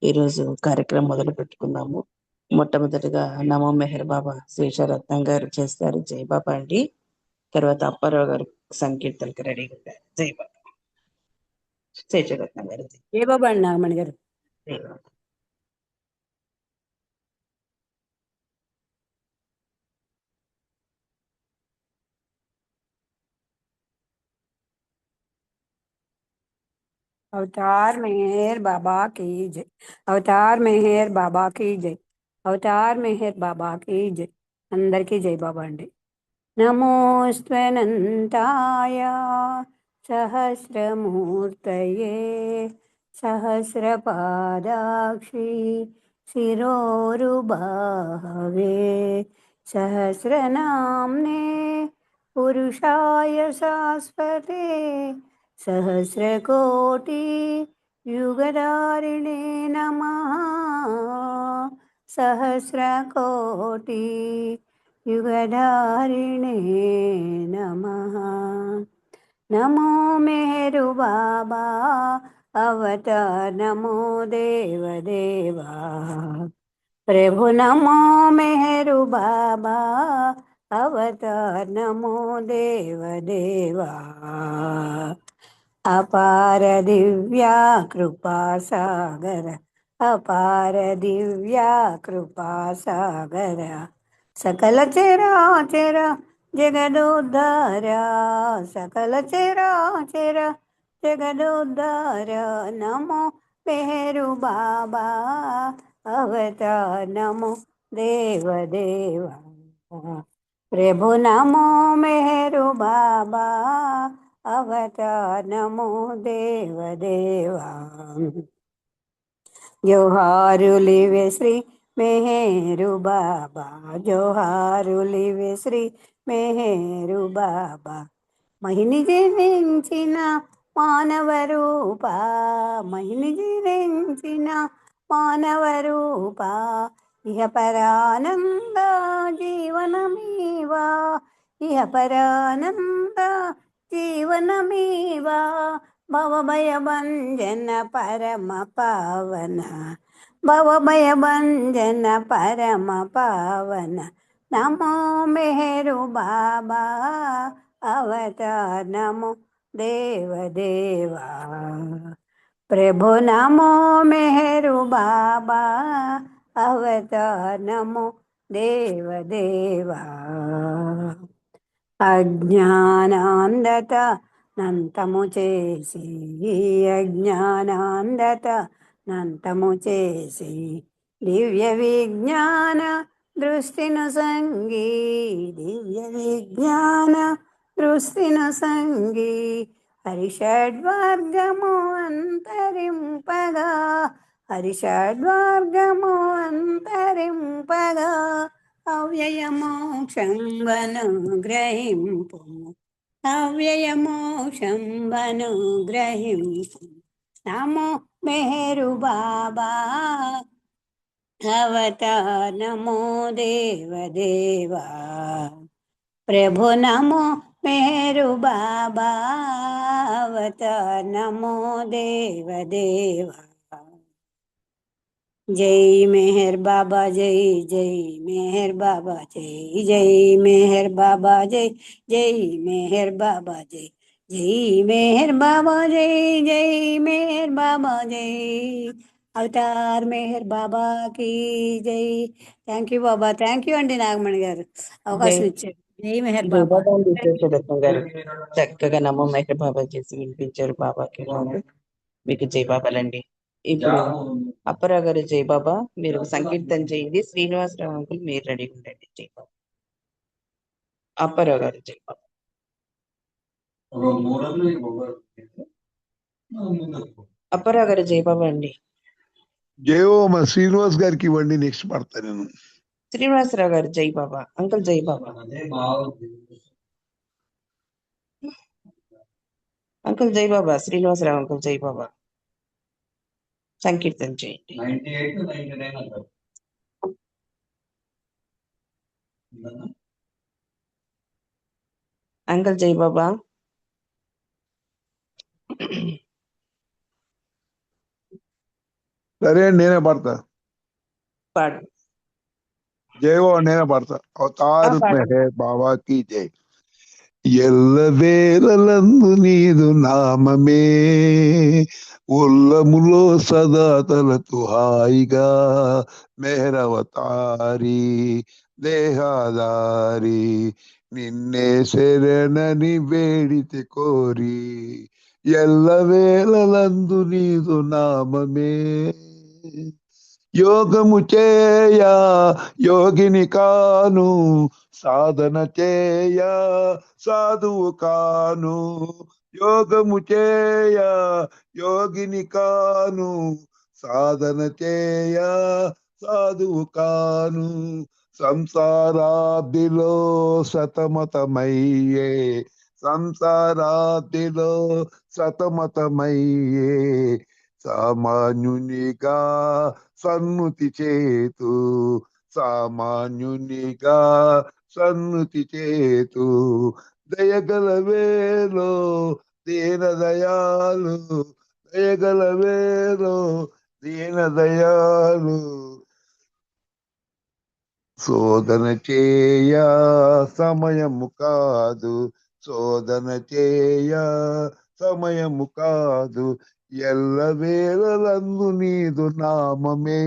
ఈరోజు కార్యక్రమం మొదలు పెట్టుకుందాము. మొట్టమొదటిగా నమో మెహర్ బాబా శేషరత్నం గారు చేస్తారు. జై బాబా అండి. తర్వాత అప్పారావు గారు సంకీర్తనకి రెడీగా ఉంటారు. జై బాబా. శేషరత్నం గారు జై బాబా అండి నాగమణి గారు. జై బాబా. अवतार मेहर बाबा की जय। अवतार मेहर बाबा की जय। अवतार मेहर बाबा की जय। అందరికీ జై బాబా అండి. నమోస్త్వనంతాయ సహస్రమూర్తయే సహస్రపాదాక్షి శిరోరుబాహవే సహస్రనామ్నే పురుషాయ శాశ్వతే सहस्रकोटि युगधारिणे नमः। सहस्रकोटि युगधारिणे नमः। नमो मेरु बाबा अवतार नमो देव देवा। प्रभु नमो मेरु बाबा अवतार नमो देव देवा। अपार दिव्या कृपा सागर अपार दिव्या कृपा सागर सकल चराचर जगदोद्धार सकल चराचर जगदोद्धार नमो मेरु बाबा अवतार नमो देव देवा। प्रभु नमो मेरु बाबा अवतार नमो देव देवा। जोहारुलिवे श्री मेहरु बाबा जोहारुलिवे श्री मेहरु बाबा। महिनि जीविंచిన మానవ రూప महिनि जीविంచిన మానవ రూప ఇహ పరానంద జీవనమీవా ఇహ పరానంద జీవనమీవా భవభయభంజన పరమ పావన భవభయభంజన పరమ పావన నమో మెహరు బాబా अवतार नमो देव देवा। प्रभु नमो मेरु बाबा अवतार नमो देव देवा। అజ్ఞానాంధత నంతము చేసి అజ్ఞానాంధత నంతము చేసి దివ్య విజ్ఞాన దృష్టిను సంగి దివ్య విజ్ఞాన దృష్టిను సంగి హరిషడ్వర్గము అంతరింపగా హరిషడ్వర్గము అంతరింపగా అవ్యయమోక్షం వనుగ్రహింపు అవ్యయమోక్షం వనుగ్రహింపు నమో మెహరు బాబా అవతార్ నమో దేవ దేవా। प्रभु नमो मेरु बाबा अवतार नमो देव देवा। जय मेहर बाबा जय जय मेहर बाबा जय जय मेहर बाबा जय जय मेहर बाबा जय जय मेहर बाबा जय जय मेहर बाबा जय అవతార్ మెహర్ బాబా కి జై। Thank you Baba, thank you అండి నాగమణి గారు జై అవకాశం ఇచ్చారు. జై మెహర్ జై బాబా. బాబా అండి. శేషరత్నం గారు చక్కగా నమో మెహర్ బాబా చేసి వినిపించారు. బాబాకి మీకు జై బాబాలండి. ఇప్పుడు అప్పారావు గారు జై బాబా మీరు సంకీర్తన చేయండి. శ్రీనివాసరావు అంకుల్ మీరు రెడీ ఉండండి. జై బాబా. అప్పారావు గారు జై బాబా. అప్పారావు గారు జై బాబా అండి. జయో మా శ్రీనివాస్ గారికి ఇవ్వండి, నెక్స్ట్ పడతా నేను. శ్రీనివాసరావు గారు జై బాబా. అంకుల్ జై బాబా. అంకుల్ జై బాబా. శ్రీనివాసరావు అంకుల్ జై బాబా. సంకీర్తన చేయండి. అంకుల్ జై బాబా. సరే అండి, నేనే పాడతా. పాడు. జయో నేనే పాడతా. అవతార్ పాడండి. మెహర్ బాబా కీ జై. ఎల్లవేళలందు నీదు నామమే ఉల్లములో సదా తలతు హాయిగా మెహరవతారి దేహాదారి నిన్నే శరణని వేడితే కోరి ఎల్లవేళలందు నీదు నామమే యోగము చేయ యోగిని కాను సాధన చేయ సాధువు కాను యోగము చేయ యోగిని కాను సాధన చేయ సాధువు కాను సంసారాబ్దిలో సతమతమయ్యే సంసారాబ్దిలో సతమతమయ్యే సామాన్యునిగా సన్నుతి చేతు సామాన్యునిగా సన్నుతి చేతు దయగలవేలో దీన దయాలు దయగలవేలో దీన దయాలు శోధన చేయ సమయము కాదు శోధన చేయ సమయము కాదు ఎల్లవేళలందు నీదు నామమే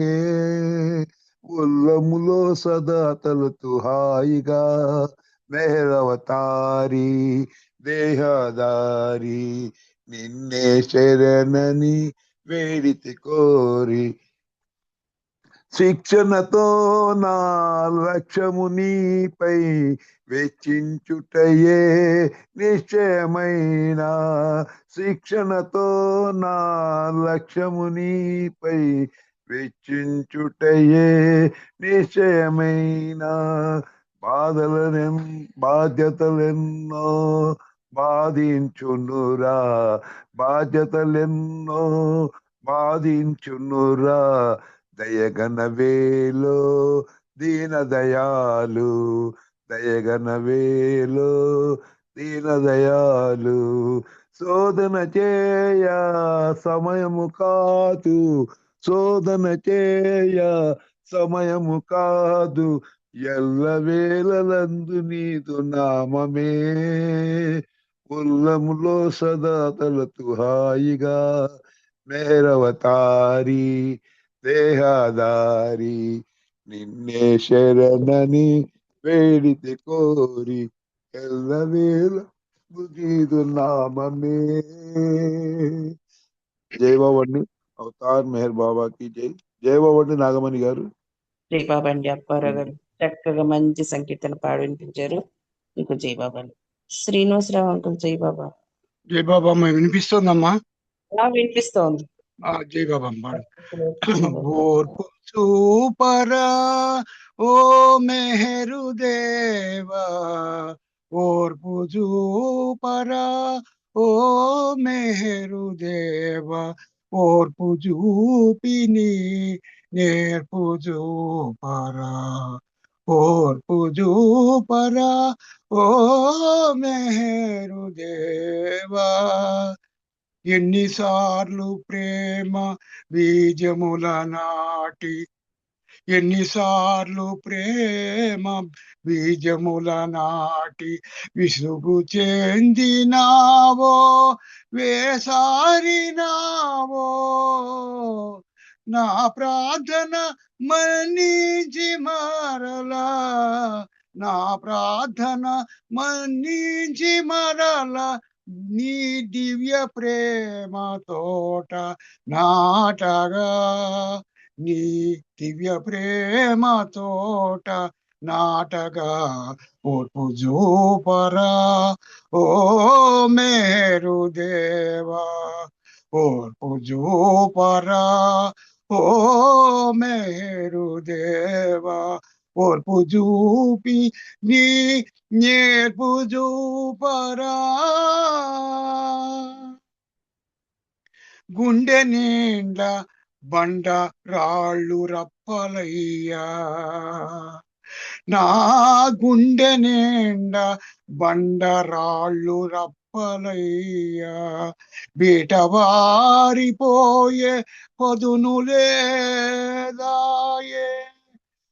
ఉల్లములో సదా తలుతు హాయిగా మెహరవతారి దేహదారి నిన్నే శరణని వేడితి కోరి శిక్షణతో నా లక్ష్యము నీపై వెచ్చించుటయే నిశ్చయమైన శిక్షణతో నా లక్ష్యము నీపై వెచ్చించుటయే నిశ్చయమైన బాధ్యతలెన్నో బాధించునురా బాధ్యతలెన్నో బాధించునురా దయగనవేలో దీన దయాలు దయగనవేలో దీన దయాలు శోధన చేయ సమయము కాదు శోధన చేయ సమయము కాదు ఎల్లవేళలందు నీదు నామమే ఉల్లములో సదా తలతు హాయిగా మేరవతారి దేహదారి నిన్నే శరణని వేడితే కోరి ఎల్లవేళ నీదు నామమే. జై బాబండి. అవతార్ మెహర్ బాబాకి జై. జై బాబండి నాగమణి గారు. జై బాబా అండి. అప్పారావు గారు చక్కగా మంచి సంకీర్తన పాడి వినిపించారు. మీకు జై బాబా అండి. శ్రీనివాసరావు అంకుల్ జై బాబా. జై బాబా అమ్మ వినిపిస్తోందమ్మా. వినిపిస్తోంది. జై బాబా ఓర్పు చూపరా ఓ మెహరు దేవా ఓర్పు చూపరా ఓ మెహరు దేవా ఓర్పు చూపిని నేర్పు చూపరా ఓర్పు చూపరా ఓ మెహరు దేవా ఎన్నిసార్లు ప్రేమ బీజముల నాటి ఎన్నిసార్లు ప్రేమ బీజముల నాటి విసుగు చెందినావో వేసారినావో నా ప్రార్థన మన్నించి మరలా నా ప్రార్థన మన్నించి మరలా నీ దివ్య ప్రేమ తోట నాటగా నీ దివ్య ప్రేమ తోట నాటగా ఓర్పు చూపరా ఓ మేరు దేవా ఓర్పు చూపరా ఓ మేరు దేవా ఓర్పు చూపి నీ నేర్పు చూపరా గుండె నిండా బండ రాళ్ళు రప్పలయ్యా నా గుండె నిండా బండరాళ్ళు రప్పలయ్యా, బీటవారిపోయే పదును లేదాయే,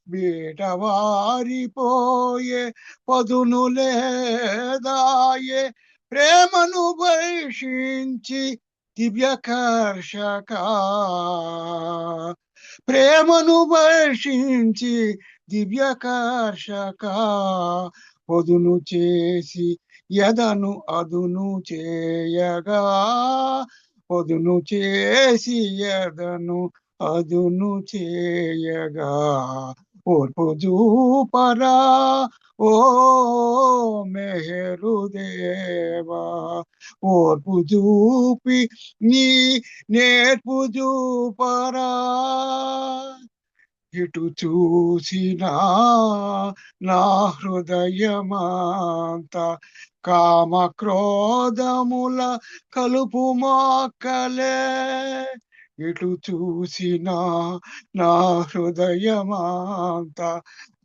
బీటవారిపోయే పదును లేదాయే, ప్రేమను వర్షించి దివ్యకర్షక, ప్రేమను వర్షించి దివ్యకర్షక, పొదును చేసి ఎదను అదును చేయగా, పొదును చేసి ఎదను అదును చేయగా, ఓర్పు చూపరా ఓ మెహరుదేవా, ఓర్పు చూపి నీ నేర్పు చూపరా, ఇటు చూసినా నా హృదయమంత కామ క్రోధముల కలుపు మొక్కలే, ఇటు చూసినా నా హృదయమంత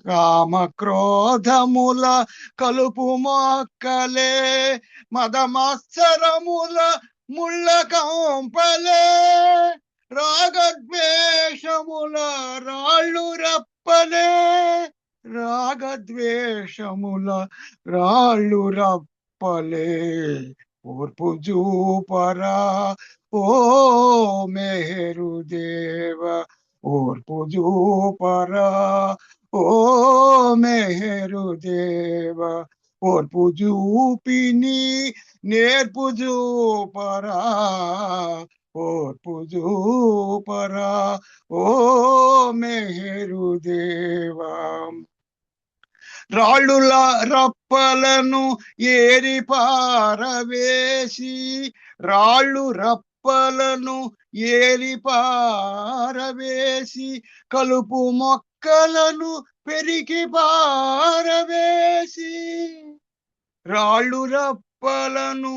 కామ క్రోధముల కలుపు మొక్కలే, మదమత్సరముల ముళ్ళ కంపలే, రాగద్వేషముల రాళ్ళు రప్పలే, రాగద్వేషముల రాళ్ళు రప్పలే, ఓర్పు చూపరా ఓ మెహరుదేవ, ఓర్పు చూపరా ఓ మెహరుదేవ, ఓర్పు చూపిని నేర్పు చూపరా, ఓర్పు చూపరా ఓ మెహరుదేవా, రాళ్ళుల రప్పలను ఏరి పారవేసి, రాళ్ళు రప్పలను ఏరి పారవేసి, కలుపు మొక్కలను పెరికి పారవేసి, రాళ్ళు రప్పలను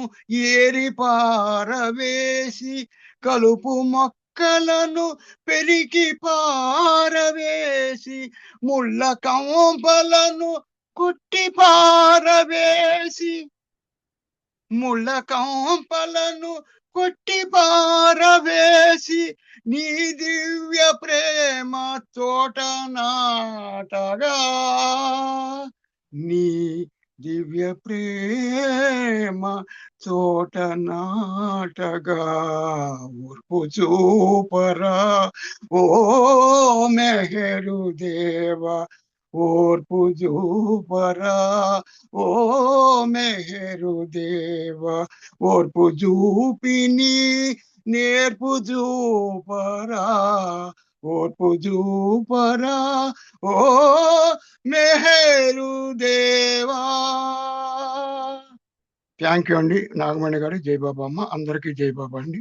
ఏరి పారవేసి, కలుపు మొక్కలను పెరికి పారవేసి, ముళ్ళ కంపలను కుట్టి పారవేసి, ముళ్ళ కంపలను కొట్టి పారవేసి, నీ దివ్య ప్రేమ తోట నాటగా, నీ దివ్య ప్రేమ తోట నాటగా, ఓర్పు చూపరా ఓ మెహరుదేవ, ఓర్పు చూపరా ఓ మెహరుదేవ, ఓర్పు చూపిని నేర్పు చూపరా, ఓర్పు చూపరా ఓ మెహరుదేవా. థ్యాంక్ యూ అండి నాగమణి గారు. జై బాబా అమ్మ, అందరికీ జై బాబా అండి.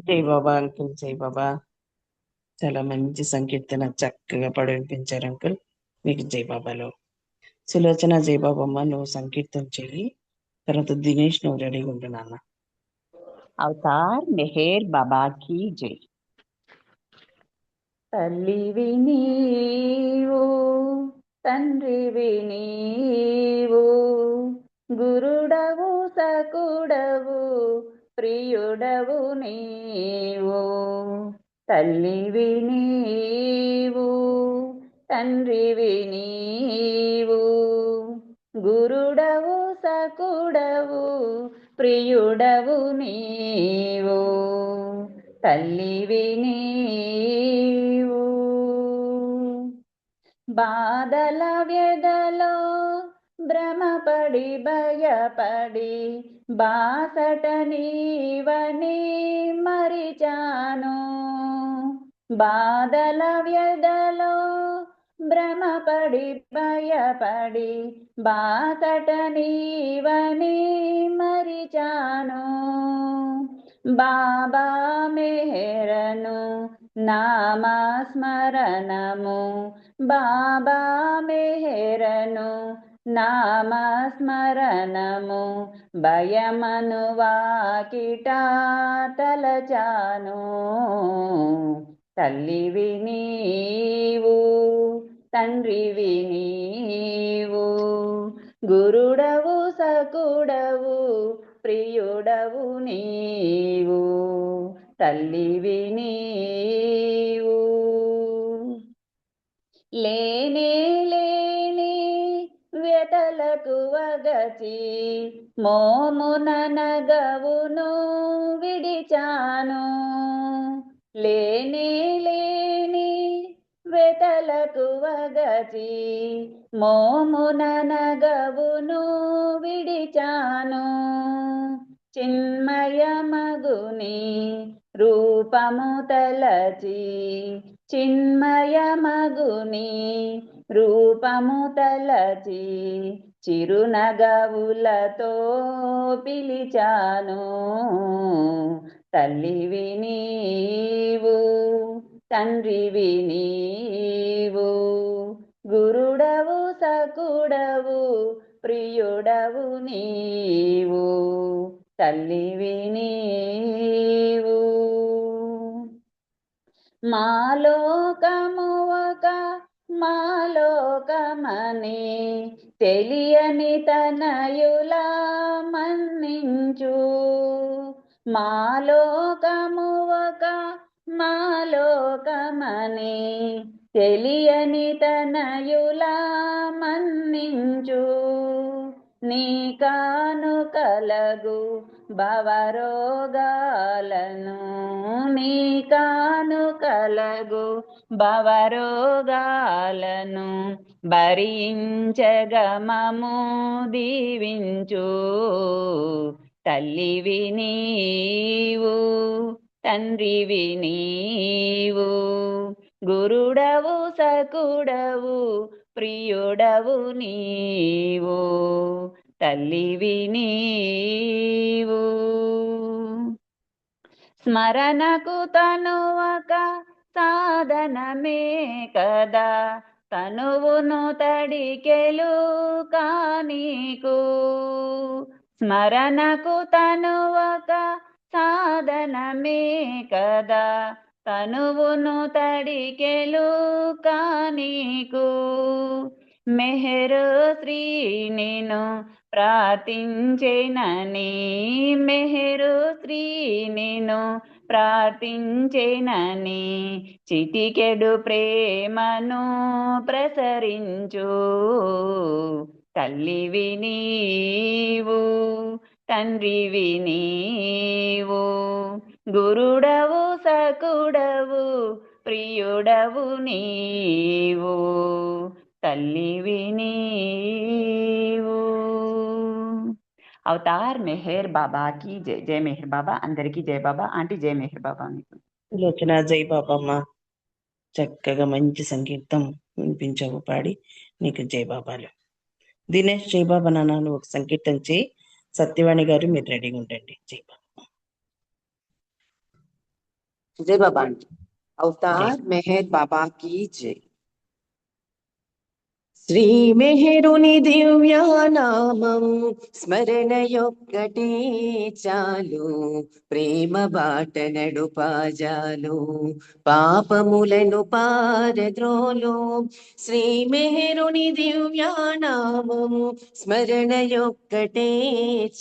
జై బాబా అంకుల్, జై బాబా. చాలా మంచి సంకీర్తన చక్కగా పాడి వినిపించారు అంకుల్, మీకు జై బాబాలో. సులోచన, జై బాబమ్మ, నువ్వు సంకీర్తన చెయ్యి, తర్వాత దినేష్ నువ్వు రెడీగా ఉండు నాన్న. అవతార్ మెహర్ బాబా की जय. తల్లివి నీవు తండ్రివి నీవు, గురుడవు సకుడవు ప్రియుడవు నీవు. తల్లివి నీవు తండ్రివి నీవు, గురుడవు సకుడవు ప్రియుడవు నీవు. తల్లివి నీవు బాధల వ్యధలో భ్రమపడి భయపడి బాసట నీవని మరిచాను. బాధల వ్యధలో భ్రమపడి భయపడి బాసట నీవని మరిచాను. బాబా మెహరను నామస్మరణము, బాబా మెహరను నామస్మరణము, భయమను వాకిట తలచాను. తల్లివి నీవు తండ్రివి గురుడవు సకుడవు ప్రియుడవు నీవు, తల్లివి నీవు. లేనే లేని వ్యతలకు వగచి మోమున నగవును విడిచాను. లేనే లేని వ్యతలకు వగచి మోమున నగవును విడిచాను. చిన్మయమగుని రూపము తలచి, చిన్మయమగుని రూపము తలచి చిరునగవులతో పిలిచాను. తల్లివి నీవు, తండ్రివి నీవు, గురుడవు సకుడవు ప్రియుడవు నీవు, తల్లివి నీవు. మాలోకము ఒక మాలోకమని తెలియని తనయులా మన్నించు. మాలోకము ఒక మాలోకమని తెలియని తనయులా మన్నించు. నీ కానుకలగు భవరోగాలను, నీ కానుకలగు భవరోగాలను భరించగమము దీవించు. తల్లివి నీవు, తండ్రివి నీవు, గురుడవు సకుడవు ప్రియుడవు నీవు, తల్లివి నీవు. స్మరణకు తనువక సాధనమే కదా, తనువును తడికెలు కానీకు. స్మరణకు తనువక సాధనమే కదా, తనువును తడికెలు కానీకు. మెహరు శ్రీ నిను ప్రార్థించేనని, మెహరు శ్రీ నిను ప్రార్థించేనని చిటికెడు ప్రేమను ప్రసరించు. తల్లివి నీవు, తండ్రివి నీవు, గురుడవు సకుడవు ప్రియుడవు నీవు, తల్లివి నీవు. అవతార్ మెహర్ బాబా की जय. जय मेहर बाबा. అందరికీ జై బాబా. ఆంటీ జై మెహర్ బాబా. మీకు లోచన జై బాబమ్మ. చక్కగా మంచి సంగీతం వినిపించావు పాడి, నీకు జై బాబాలు. దినేష్ జై బాబా నాన్న ఒక సంకీర్తన చేయి. సత్యవాణి గారు మీరు రెడీగా ఉండండి. జై బాబా. जय बाबा आंटी. अवतार मेहर बाबा की जय. శ్రీ మెహరుని దివ్యానామం స్మరణ యొక్కటి చాలు, ప్రేమ బాట నడుపాజాలు, పాపములను పారద్రోలు. శ్రీ మెహరుని దివ్యానామం స్మరణ యొక్కటే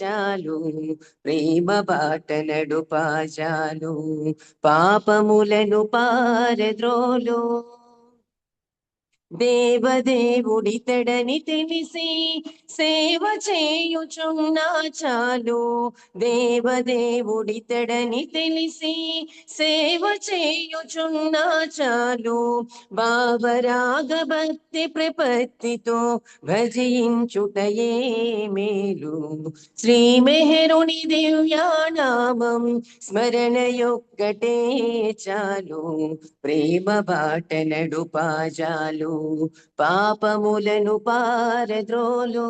చాలు, ప్రేమ బాట నడుపాజాలు, పాపములను పారద్రోలు. దేవదేవుడితడని తెలిసి సేవ చేయుచున్నా చాలు, దేవదేవుడితడని తెలిసి సేవ చేయుచున్నా చాలు, భావరాగ భక్తి ప్రపత్తితో భజించుటయే మేలు. శ్రీ మెహరుని దివ్యానామం స్మరణ యొక్కటే చాలు, ప్రేమ బాట నడుపాజాలు, పాపములను పారద్రోలు.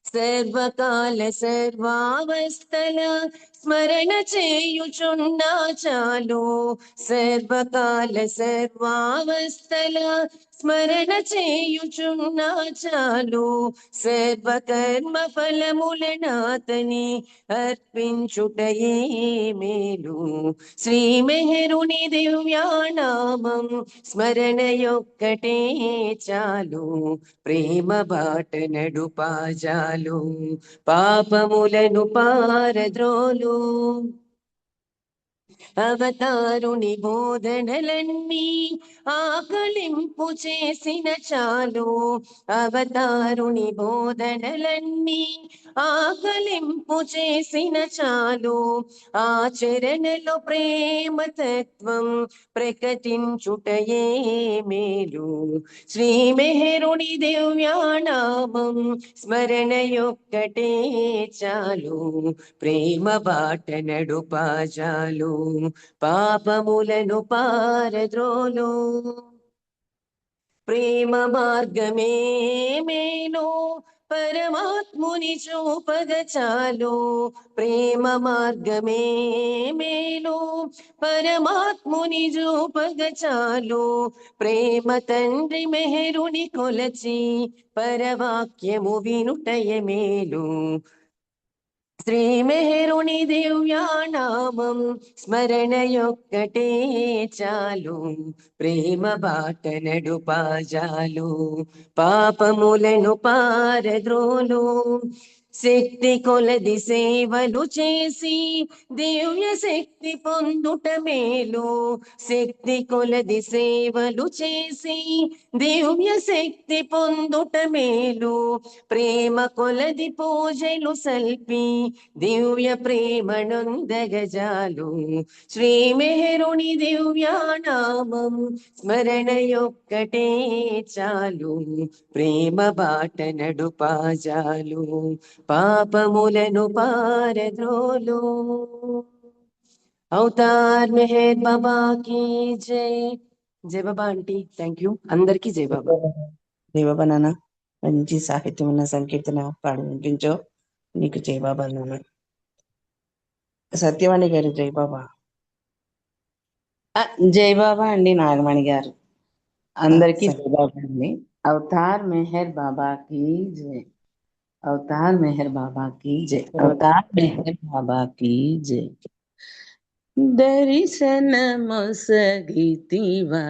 సర్వకాల సర్వావస్థల స్మరణ చేయుచున్నా చాలు, సర్వకాల సర్వావస్థల స్మరణ చేయుచున్నా చాలు, సర్వకర్మ ఫలములనాతని అర్పించుటయే మేలు. శ్రీ మెహరుని దివ్యానామం నామం స్మరణయొక్కటే చాలు ప్రేమ బాట నడుపాజాలు పాపములను పారద్రోలు అవతారుని బోధనలన్నీ ఆకలింపు చేసిన చాలు అవతారుని బోధనలన్నీ ఆకలింపు చేసిన చాలు ఆచరణలో ప్రేమ తత్వం ప్రకటించుటయే మేలు శ్రీ మెహరుని దివ్యానామం స్మరణయొక్కటే చాలు ప్రేమ బాట నడుపాజాలు పాపములను పారద్రోలు ప్రేమ మార్గమే మేలు పరమాత్ముని చూపగ చాలు ప్రేమ మార్గమే మేలు పరమాత్ముని చూపగ చాలు ప్రేమ తండ్రి మెహరుని కొలచి పరవాక్యము వినుటయ మేలు శ్రీ మెహరుని దివ్యానామం స్మరణయొక్కటే చాలు ప్రేమ బాట నడుపాజాలు పాపములను పారద్రోలు శక్తి కొలది సేవలు చేసి దివ్య శక్తి పొందుట మేలు శక్తి కొలది సేవలు చేసి దివ్య శక్తి పొందుట మేలు ప్రేమ కొలది పూజలు సల్పి దివ్య ప్రేమనందగజాలు శ్రీ మెహరుని దివ్యానామం స్మరణయొక్కటే చాలు ప్రేమ బాట నడుపాజాలు పాపములను పారద్రోలు అవతార్ మెహర్ బాబా की జై జై బాబా ఆంటీ థ్యాంక్ యూ అందరికీ జై బాబా జై బాబా నాన్న, మంచి సాహిత్యం ఉన్న సంకీర్తన పాడి వినిపించో. నీకు జై బాబా నాన్న. సత్యవాణి గారు జై బాబా. జై బాబా అండి నాగమణి గారు. అందరికీ జై బాబా అండి. అవతార్ మెహర్ బాబా की జై. అవతార్ మెహర్ బాబా की జై. అవతార్ మెహర్ బాబా की జై. దర్శన మొసగితివా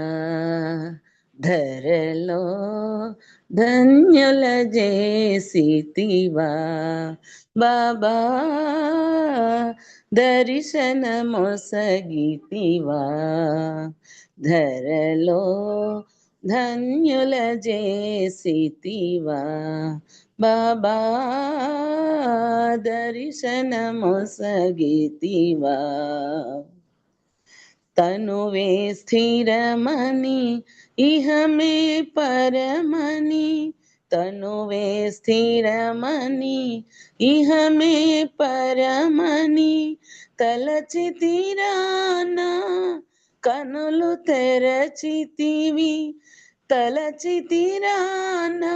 ధరలో ధన్యుల చేసితివా బాబా దర్శన మొసగితివా ధరలో ధన్యుల చేసితివా బాబా దర్శన మొసగితివా తనువే స్థిరమని ఇహమే పరమని తనువే స్థిరమని ఇహమే పరమని తలచితిరానా కనులు తెరచితివి తలచితిరానా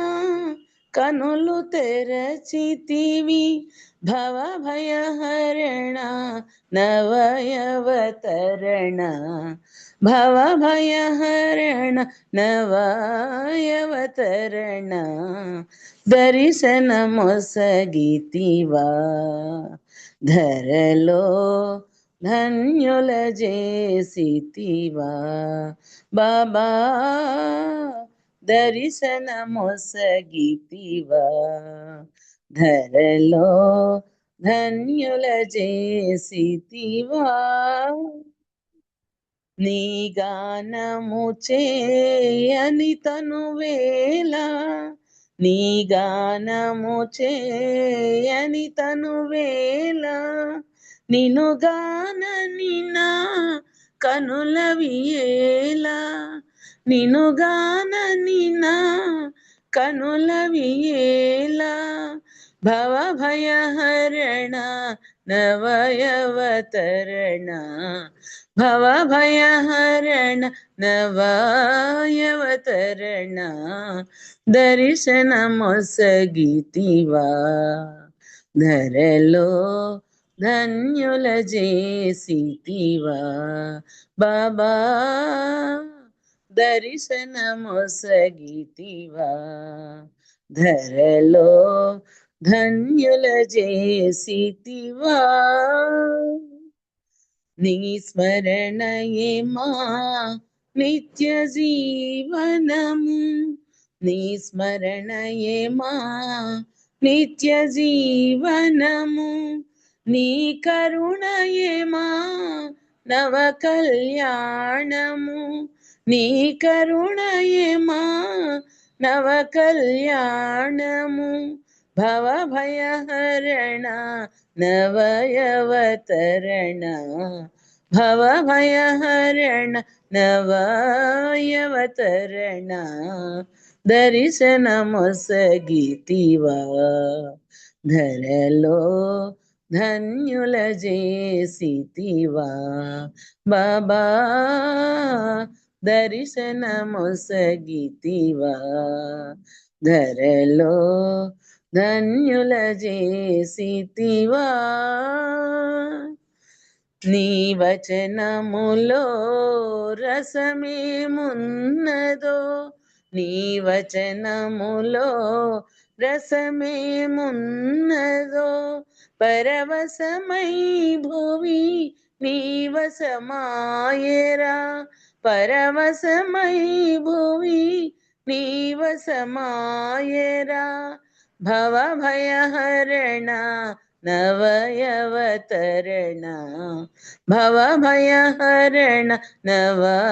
కనులు తెరచితివి భవ భయహరణ నవయవతరణ భవ భయహరణ నవయవతరణ దర్శన మొసగితివా ధరలో ధన్యుల చేసితివా బాబా దర్శన మొసగితివా ధరలో ధన్యుల చేసితివా నీ గానము చేయని తనువేళ నీ గానము చేయని తనువేళ నిను గానని నా కనులవియేలా నిను గానని నా కనులవియేలా భవ భయహరణ నవయవతరణ భవ భయహరణ నవయవతరణ దర్శన మొసగితివా ధరలో ధన్యుల చేసితివా బాబా దర్శన మొసగితివా ధరలో ధన్యుల చేసితివా నీ స్మరణయే మా నిత్య జీవనము నీ స్మరణయే మా నిత్య జీవనము నీ కరుణయే మా నవ కళ్యాణము నీ కరుణయే మా నవ కళ్యాణము భవ భయహరణ నవయవతరణ భవ భయహరణ నవయవతరణ దర్శనమొసగితివా ధరలో ధన్యుల చేసితివా బాబా దర్శనమొసగితివా ధరలో ధన్యుల చేసితివా నీ వచనములో రసమేమున్నదో నీ వచనములో రసమేమున్నదో పరవశమై భువి నీవసమాయరా పరవశమై భువి నీవసమాయరా భవ భయహరణ నవయవతరణ భవ భయహరణ నవయవతరణ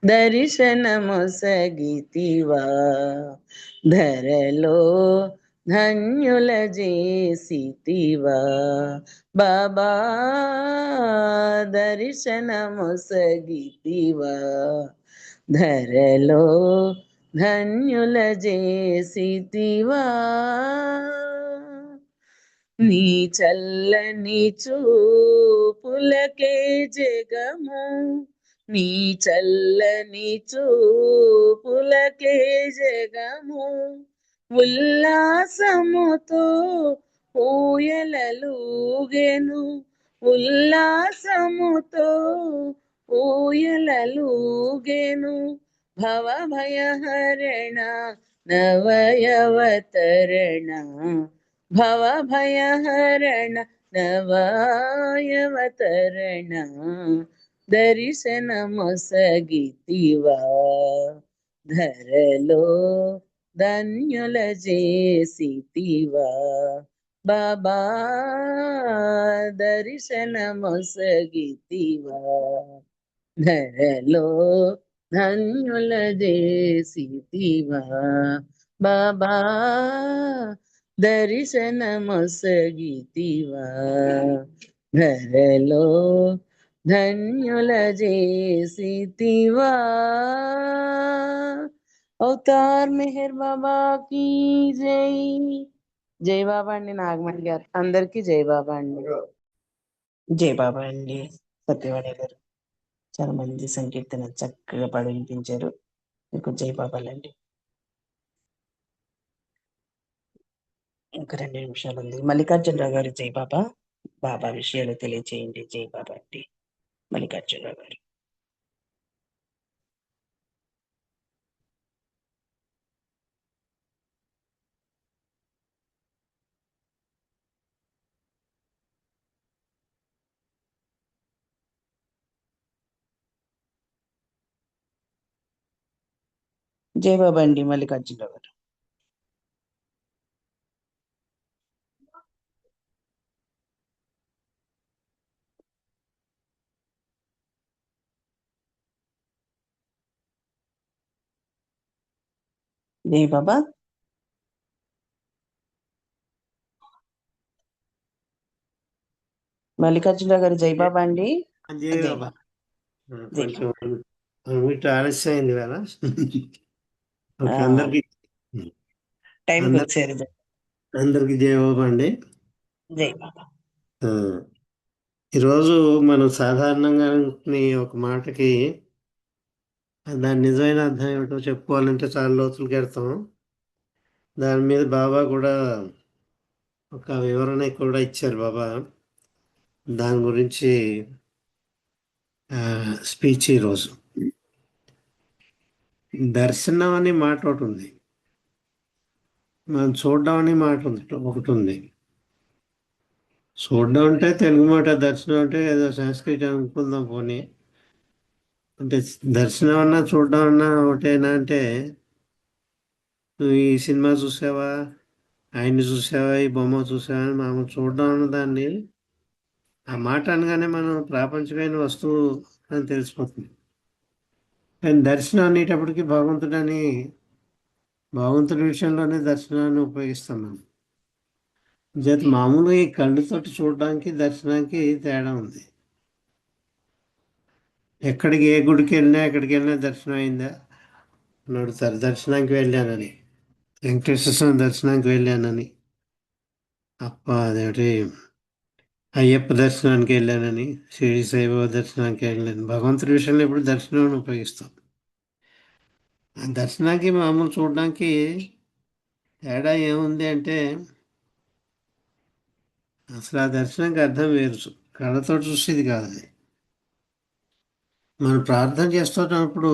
దర్శనమొసగితివా ధరలో ధన్యుల చేసితివా బాబా దర్శనమొసగితివా ధరలో ధన్యుల చేసితివా నీ చల్లని చూపులకే జగము నీ చల్లని చూపులకే జగము ఉల్లాసముతో ఊయలలుగెను ఉల్లాసముతో ఊయలలుగెను భవ భయహరణ నవయవతరణ భవ భయహరణ నవయవతరణ దర్శనమొసగితివా ధరలో ధన్యుల చేసితివా బాబా దర్శనమొసగితివా ధరలో ధన్యుల చేసితివా బాబా దర్శనమొసగితివా ధరలో ధన్యుల చేసితివా అవతార్ మెహర్ బాబా की జై జై బాబా అండి నాగమణి గారు అందరికీ జై బాబా అండి జై బాబా అండి. సత్యవాణి గారు చాలా మంది సంకీర్తన చక్కగా పాడి వినిపించారు. మీకు జై బాబాలండి. ఇంకా 2 నిమిషాలు ఉంది. మల్లికార్జునరావు గారు జై బాబా. బాబా విషయాలు తెలియచేయండి. జై బాబా అండి. మల్లికార్జునరావు గారు. జై బాబా అండి మల్లికార్జునరావు గారు. జై బాబా. మల్లికార్జునరావు గారు జై బాబా అండి. జై జై బాబా. జై కొంచెం బాబా. వీటి ఆలస్యం అయింది కదా. ఓకే, ఆ, అందరికి టైంకి వచ్చారు. అందరికి జై బాబా అండి. జై బాబా. ఆ, ఈరోజు మనం సాధారణంగా ఒక మాటకి దాని నిజమైన అర్థం ఏమిటో చెప్పుకోవాలంటే చాలా లోతులకు వెళ్తాం. దాని మీద బాబా కూడా ఒక వివరణ కూడా ఇచ్చారు. బాబా దాని గురించి స్పీచ్ ఈరోజు. దర్శనం అనే మాట ఒకటి ఉంది, మనం చూడడం అనే మాట ఒకటి ఉంది. చూడడం అంటే తెలుగు మాట, దర్శనం అంటే ఏదో సంస్కృతి అనుకుందాం పోనీ. అంటే దర్శనం అన్నా చూడడం అన్నా ఒకటేనా అంటే, నువ్వు ఈ సినిమా చూసావా, ఆయన్ని చూసావా, ఈ బొమ్మ చూసావా అని మామూలు చూడడం అన్న దాన్ని, ఆ మాట అనగానే మనం ప్రాపంచికమైన వస్తువు అని తెలిసిపోతుంది. కానీ దర్శనం అనేటప్పటికి భగవంతుడి విషయంలోనే దర్శనాన్ని ఉపయోగిస్తాం మనం. చేత మామూలుగా ఈ కళ్ళతోటి చూడడానికి దర్శనానికి తేడా ఉంది. ఏ గుడికి వెళ్ళినా దర్శనం అయిందా అని అడుగుతారు. దర్శనానికి వెళ్ళానని, వెంకటేశ్వర స్వామి దర్శనానికి వెళ్ళానని, అదేమిటి అయ్యప్ప దర్శనానికి వెళ్ళానని, షిరిడి సాయిబాబా దర్శనానికి వెళ్ళాను. భగవంతుడి విషయంలో ఇప్పుడు దర్శనం ఉపయోగిస్తాం. ఆ దర్శనానికి మామూలు చూడడానికి తేడా ఏముంది అంటే, అసలు ఆ దర్శనానికి అర్థం వేరు. కళ్ళతో చూసేది కాదు అది. మనం ప్రార్థన చేస్తున్నప్పుడు,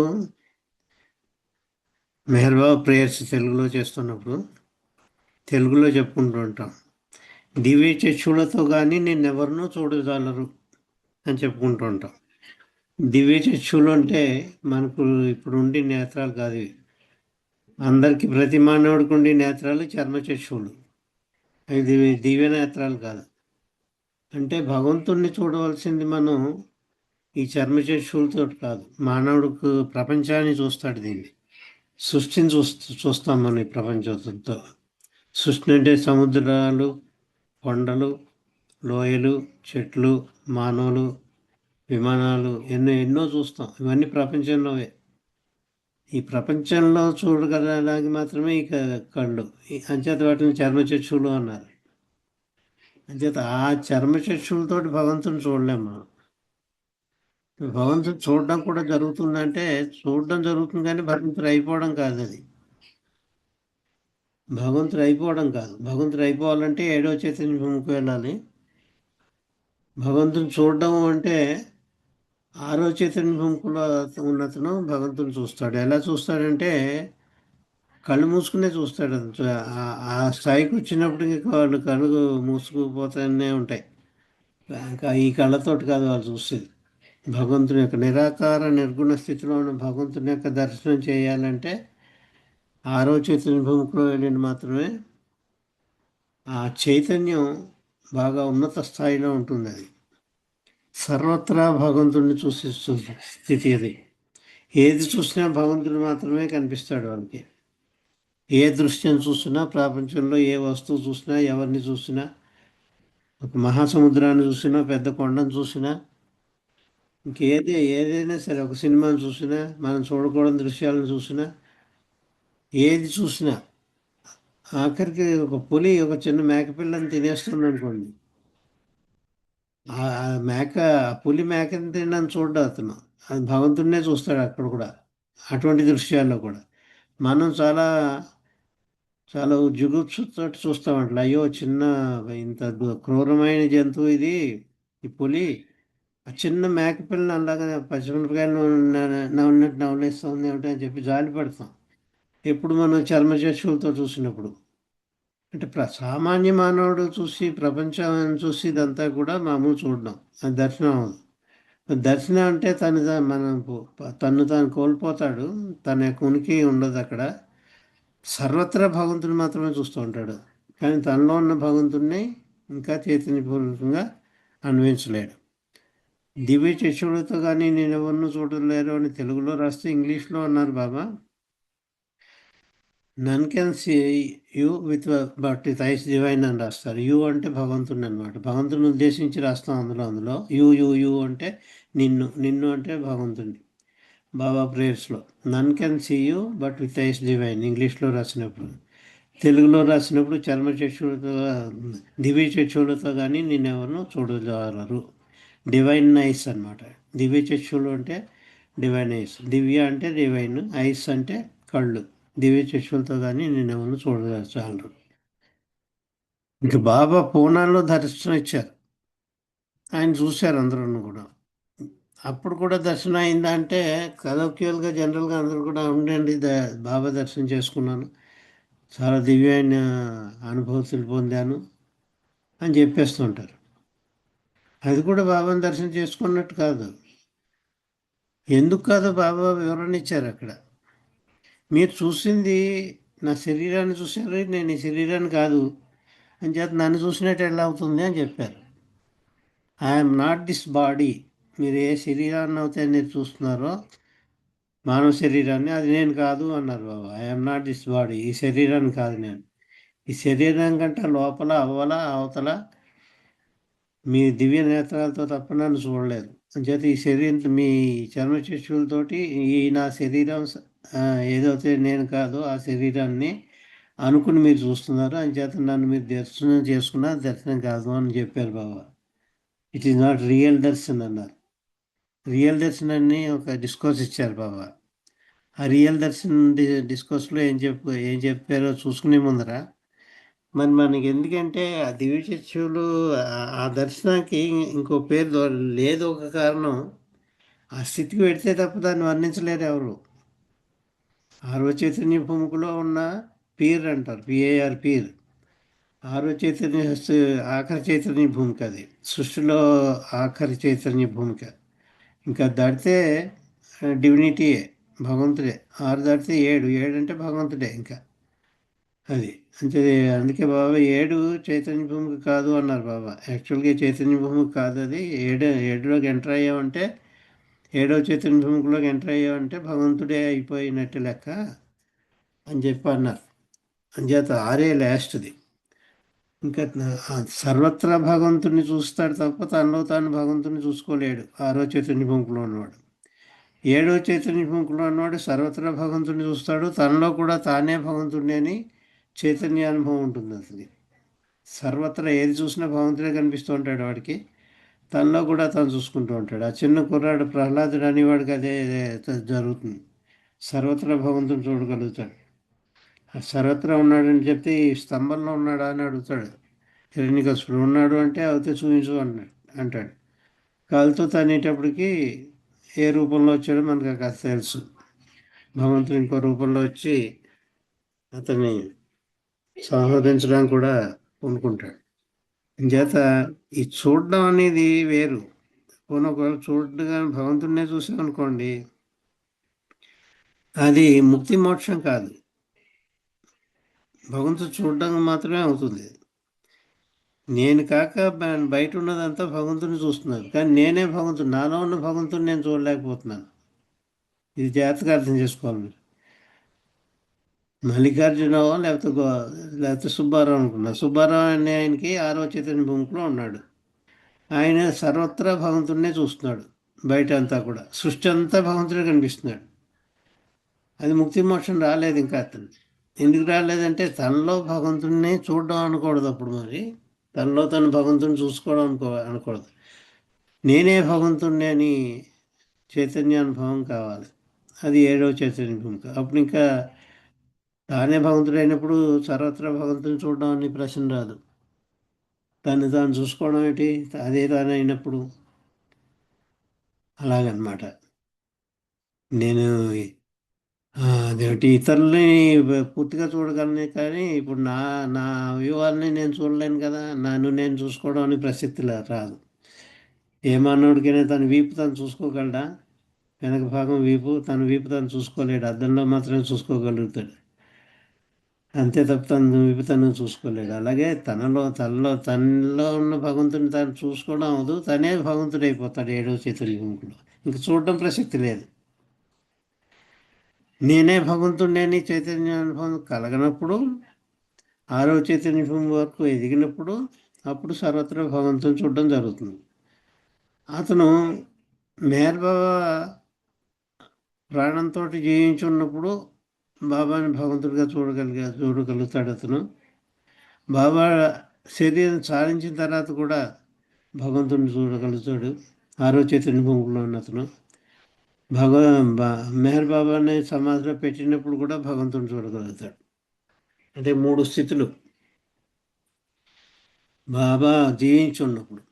మెహర్ బాబా ప్రేయర్స్ తెలుగులో చేస్తున్నప్పుడు తెలుగులో చెప్పుకుంటూ ఉంటాం. దివ్య చక్షులతో కానీ నిన్నెవరినూ చూడగలరు అని చెప్పుకుంటూ ఉంటాం. దివ్య చక్షులు అంటే మనకు ఇప్పుడు ఉండే నేత్రాలు కాదు ఇవి. అందరికీ ప్రతి మానవుడికి ఉండే నేత్రాలు చర్మచక్షువులు. అవి దివ్య నేత్రాలు కాదు. అంటే భగవంతుణ్ణి చూడవలసింది మనం ఈ చర్మచక్షువులతో కాదు. మానవుడికి ప్రపంచాన్ని చూస్తాడు. దీన్ని సృష్టిని చూస్తాం మనం ఈ ప్రపంచంతో. సృష్టి అంటే సముద్రాలు, కొండలు, లోయలు, చెట్లు, మానవులు, విమానాలు, ఎన్నో చూస్తాం. ఇవన్నీ ప్రపంచంలోవే. ఈ ప్రపంచంలో చూడగలడానికి మాత్రమే ఈ కళ్ళు. అంచేత వాటిని చర్మచక్షువులు అన్నారు. అంచేత ఆ చర్మచక్షువులతో భగవంతుని చూడలేము మనం. భగవంతుని చూడడం కూడా జరుగుతుందంటే, చూడడం జరుగుతుంది కానీ భగవంతుడు అయిపోవడం కాదు అది. భగవంతుడు అయిపోవాలంటే 7వ చైతన్య భూమికి వెళ్ళాలి. భగవంతుని చూడడం అంటే 6వ చైతన్య భూమిలో ఉన్నతను భగవంతుని చూస్తాడు. ఎలా చూస్తాడంటే కళ్ళు మూసుకునే చూస్తాడు. ఆ స్థాయికి వచ్చినప్పటికీ వాళ్ళు కళ్ళు మూసుకుపోతూనే ఉంటాయి. ఇంకా ఈ కళ్ళతోటి కాదు వాళ్ళు చూసేది. భగవంతుని యొక్క నిరాకార నిర్గుణ స్థితిలో ఉన్న భగవంతుని యొక్క దర్శనం చేయాలంటే 6వ చైతన్య భూమిలో వెళ్ళిన మాత్రమే ఆ చైతన్యం బాగా ఉన్నత స్థాయిలో ఉంటుంది. అది సర్వత్రా భగవంతుడిని చూసే స్థితి అది. ఏది చూసినా భగవంతుడు మాత్రమే కనిపిస్తాడు వాళ్ళకి. ఏ దృశ్యం చూసినా, ప్రపంచంలో ఏ వస్తువు చూసినా, ఎవరిని చూసినా, ఒక మహాసముద్రాన్ని చూసినా, పెద్ద కొండను చూసినా, ఏదైనా సరే, ఒక సినిమాను చూసినా, మనం చూడకూడని దృశ్యాలను చూసినా, ఏది చూసినా, ఆఖరికి ఒక పులి ఒక చిన్న మేకపిల్లని తినేస్తుంది అనుకోండి, పులి మేకని తినని చూడ్డా అతను, అది భగవంతుడినే చూస్తాడు అక్కడ కూడా. అటువంటి దృశ్యాల్లో కూడా మనం చాలా చాలా జుగుప్సతో చూస్తామంట. అయ్యో ఇంత క్రూరమైన జంతువు ఇది, ఈ పులి ఆ చిన్న మేకపిల్లని అలాగే పచ్చిమిరపకాయలు నవ్వున్నట్టు నవ్వులేస్తుంది ఏమిటి అని చెప్పి జాలి పడతాం ఎప్పుడు మనం చర్మచక్షులతో చూసినప్పుడు. అంటే సామాన్య మానవుడు చూసి ప్రపంచాన్ని చూసి ఇదంతా కూడా మామూలు చూడడం, అది దర్శనం అవ్వదు. దర్శనం అంటే తను తాను కోల్పోతాడు, తన యొక్క ఉనికి ఉండదు అక్కడ. సర్వత్రా భగవంతుని మాత్రమే చూస్తూ ఉంటాడు, కానీ తనలో ఉన్న భగవంతుడిని ఇంకా చైతన్యపూర్వకంగా అన్వయించలేడు. దివ్య చక్షులతో కానీ నేను ఎవరినూ చూడలేరు అని తెలుగులో రాస్తే ఇంగ్లీష్లో అన్నారు Baba. None can see you with but with eyes divine అని రాస్తారు. యూ అంటే భగవంతుని అనమాట. భగవంతుని ఉద్దేశించి రాస్తాం అందులో యూ అంటే నిన్ను అంటే భగవంతుని. బాబా ప్రేయర్స్లో none can see you but with eyes divine ఇంగ్లీష్లో రాసినప్పుడు. తెలుగులో రాసినప్పుడు దివ్య చక్షువులతో కానీ నిన్నెవరినూ చూడగలరు. డివైన్ ఐస్ అనమాట. దివ్య చక్షువులు అంటే డివైన్ ఐస్, దివ్య అంటే డివైన్, ఐస్ అంటే కళ్ళు. దివ్య చక్షులతో కానీ నిన్నెవరినూ చూడగలరు. ఇంక బాబా పూనాలో దర్శనం ఇచ్చారు, ఆయన చూశారు అందరూ కూడా. అప్పుడు కూడా దర్శనం అయిందా అంటే కలౌక్యువల్గా జనరల్గా అందరూ కూడా ఉండండి బాబా దర్శనం చేసుకున్నాను, చాలా దివ్యమైన అనుభూతులు పొందాను అని చెప్పేస్తుంటారు. అది కూడా బాబాని దర్శనం చేసుకున్నట్టు కాదు. ఎందుకు కాదు బాబా వివరణ ఇచ్చారు అక్కడ. మీరు చూసింది నా శరీరాన్ని చూశారు, నేను ఈ శరీరాన్ని కాదు అని చేత నన్ను చూసినట్టు ఎలా అవుతుంది అని చెప్పారు. I'm not this body. మీరు ఏ శరీరాన్ని అయితే మీరు చూస్తున్నారో మానవ శరీరాన్ని, అది నేను కాదు అన్నారు బాబా. ఐఎమ్ నాట్ దిస్ బాడీ, ఈ శరీరాన్ని కాదు నేను. ఈ శరీరం కంటే లోపల అవ్వల అవతల మీ దివ్య నేత్రాలతో తప్ప నన్ను చూడలేదు. అంచేత ఈ శరీరం మీ చర్మ చక్షులతోటి ఈ నా శరీరం ఏదైతే నేను కాదో ఆ శరీరాన్ని అనుకుని మీరు చూస్తున్నారు. అంచేత నన్ను మీరు దర్శనం చేసుకున్నా దర్శనం కాదు అని చెప్పారు Baba. It is not real darshan అన్నారు. రియల్ దర్శన్ అని ఒక డిస్కోర్స్ ఇచ్చారు బాబా. ఆ రియల్ దర్శన్ డిస్కోర్స్లో ఏం చెప్పారో చూసుకునే ముందర మరి మనకి ఎందుకంటే ఆ దివ్య చక్షులు ఆ దర్శనానికి ఇంకో పేరు లేదు. ఒక కారణం, ఆ స్థితికి పెడితే తప్ప దాన్ని వర్ణించలేరు ఎవరు. ఆరవ చైతన్య భూమికలో ఉన్న పీర్ అంటారు, పిఏఆర్ పీర్. ఆరవ చైతన్య ఆఖరి చైతన్య భూమిక, అది సృష్టిలో ఆఖరి చైతన్య భూమిక. ఇంకా దాటితే డివినిటీయే, భగవంతుడే. 6 దాటితే 7, 7 అంటే భగవంతుడే. ఇంకా అది అంటే అందుకే బాబా 7 చైతన్య భూమికి కాదు అన్నారు బాబా. యాక్చువల్గా చైతన్య భూమికి కాదు అది. 7లోకి ఎంటర్ అయ్యామంటే, 7వ చైతన్య భూమికలోకి ఎంటర్ అయ్యామంటే భగవంతుడే అయిపోయినట్టు లెక్క అని చెప్పి అన్నారు. అంచేత 6 లాస్ట్ది. ఇంకా సర్వత్రా భగవంతుడిని చూస్తాడు తప్ప తనలో తాను భగవంతుని చూసుకోలేడు 6వ చైతన్య భూమికలో ఉన్నవాడు. 7వ చైతన్య భూమికలో ఉన్నవాడు సర్వత్రా భగవంతుడిని చూస్తాడు, తనలో కూడా తానే భగవంతుడిని అని చైతన్య అనుభవం ఉంటుంది. అసలు సర్వత్రా ఏది చూసినా భగవంతుడే కనిపిస్తూ ఉంటాడు వాడికి, తనలో కూడా తను చూసుకుంటూ ఉంటాడు. ఆ చిన్న కుర్రాడు ప్రహ్లాదుడు అనేవాడికి అదే జరుగుతుంది. సర్వత్రా భగవంతుని చూడగలుగుతాడు. సర్వత్రా ఉన్నాడని చెప్తే ఈ స్తంభంలో ఉన్నాడా అని అడుగుతాడు. హిరణ్యకశిపుడు ఉన్నాడు అంటే అవుతే చూపించు అంటాడు. కాలుతో తనేటప్పటికి ఏ రూపంలో వచ్చాడో మనకు కాస్త తెలుసు. భగవంతుడు ఇంకో రూపంలో వచ్చి అతన్ని సంహరించడానికి కూడా పూనుకుంటాడు. చేత ఈ చూడడం అనేది వేరు. ఒకవేళ చూడగా భగవంతుడినే చూసామనుకోండి, అది ముక్తి మోక్షం కాదు, భగవంతుడు చూడడం మాత్రమే అవుతుంది. నేను కాక బయట ఉన్నదంతా భగవంతుని చూస్తున్నాను, కానీ నేనే భగవంతుడు, నాలో ఉన్న భగవంతుని నేను చూడలేకపోతున్నాను. ఇది జాగ్రత్తగా అర్థం చేసుకోవాలి మీరు. మల్లికార్జునరావు లేకపోతే సుబ్బారావు అనుకున్నా. సుబ్బారావు అనే ఆయనకి 6వ చైతన్య భూమికలో ఉన్నాడు. ఆయన సర్వత్రా భగవంతుడినే చూస్తున్నాడు, బయట అంతా కూడా సృష్టి అంతా భగవంతుడే కనిపిస్తున్నాడు. అది ముక్తి మోక్షం రాలేదు ఇంకా అతను. ఎందుకు రాలేదంటే తనలో భగవంతుడిని చూడడం అనకూడదు. అప్పుడు మరి తనలో తను భగవంతుని చూసుకోవడం అనకూడదు. నేనే భగవంతుడిని అని చైతన్య అనుభవం కావాలి. అది 7వ చైతన్య భూమిక. అప్పుడు ఇంకా తానే భగవంతుడు అయినప్పుడు సర్వత్రా భగవంతుని చూడడం అని ప్రశ్న రాదు. తను తాను చూసుకోవడం ఏంటి, అదే తాను అయినప్పుడు. అలాగనమాట. నేను అదేంటి ఇతరులని పూర్తిగా చూడగలను, కానీ ఇప్పుడు నా వ్యూహాలని నేను చూడలేను కదా. నన్ను నేను చూసుకోవడం అని ప్రసక్తి రాదు. ఏ మానవుడికైనా తన వీపు తను చూసుకోగలడా? వెనక భాగం తన వీపు తను చూసుకోలేడు. అద్దంలో మాత్రమే చూసుకోగలుగుతాడు, అంతే తప్ప తను వీపు తను చూసుకోలేడు. అలాగే తనలో ఉన్న భగవంతుని తను చూసుకోవడం అవదు, తనే భగవంతుడు అయిపోతాడు 7వ చైతన్య భూమికలో. ఇంక చూడడం ప్రసక్తి లేదు. నేనే భగవంతుడిని చైతన్య అనుభవం కలగనప్పుడు, 6వ చైతన్య భూమి వరకు ఎదిగినప్పుడు, అప్పుడు సర్వత్రా భగవంతుని చూడడం జరుగుతుంది. అతను మెహర్ బాబా ప్రాణంతో జీవించి ఉన్నప్పుడు బాబాని భగవంతుడిగా చూడగలుగుతాడు అతను. బాబా శరీరం సాధించిన తర్వాత కూడా భగవంతుడిని చూడగలుగుతాడు 6వ చైతన్య భూమిలో ఉన్న అతను. మెహర్ బాబాని సమాధిలో పెట్టినప్పుడు కూడా భగవంతుని చూడగలుగుతాడు. అంటే 3 స్థితులు. బాబా జీవించి ఉన్నప్పుడు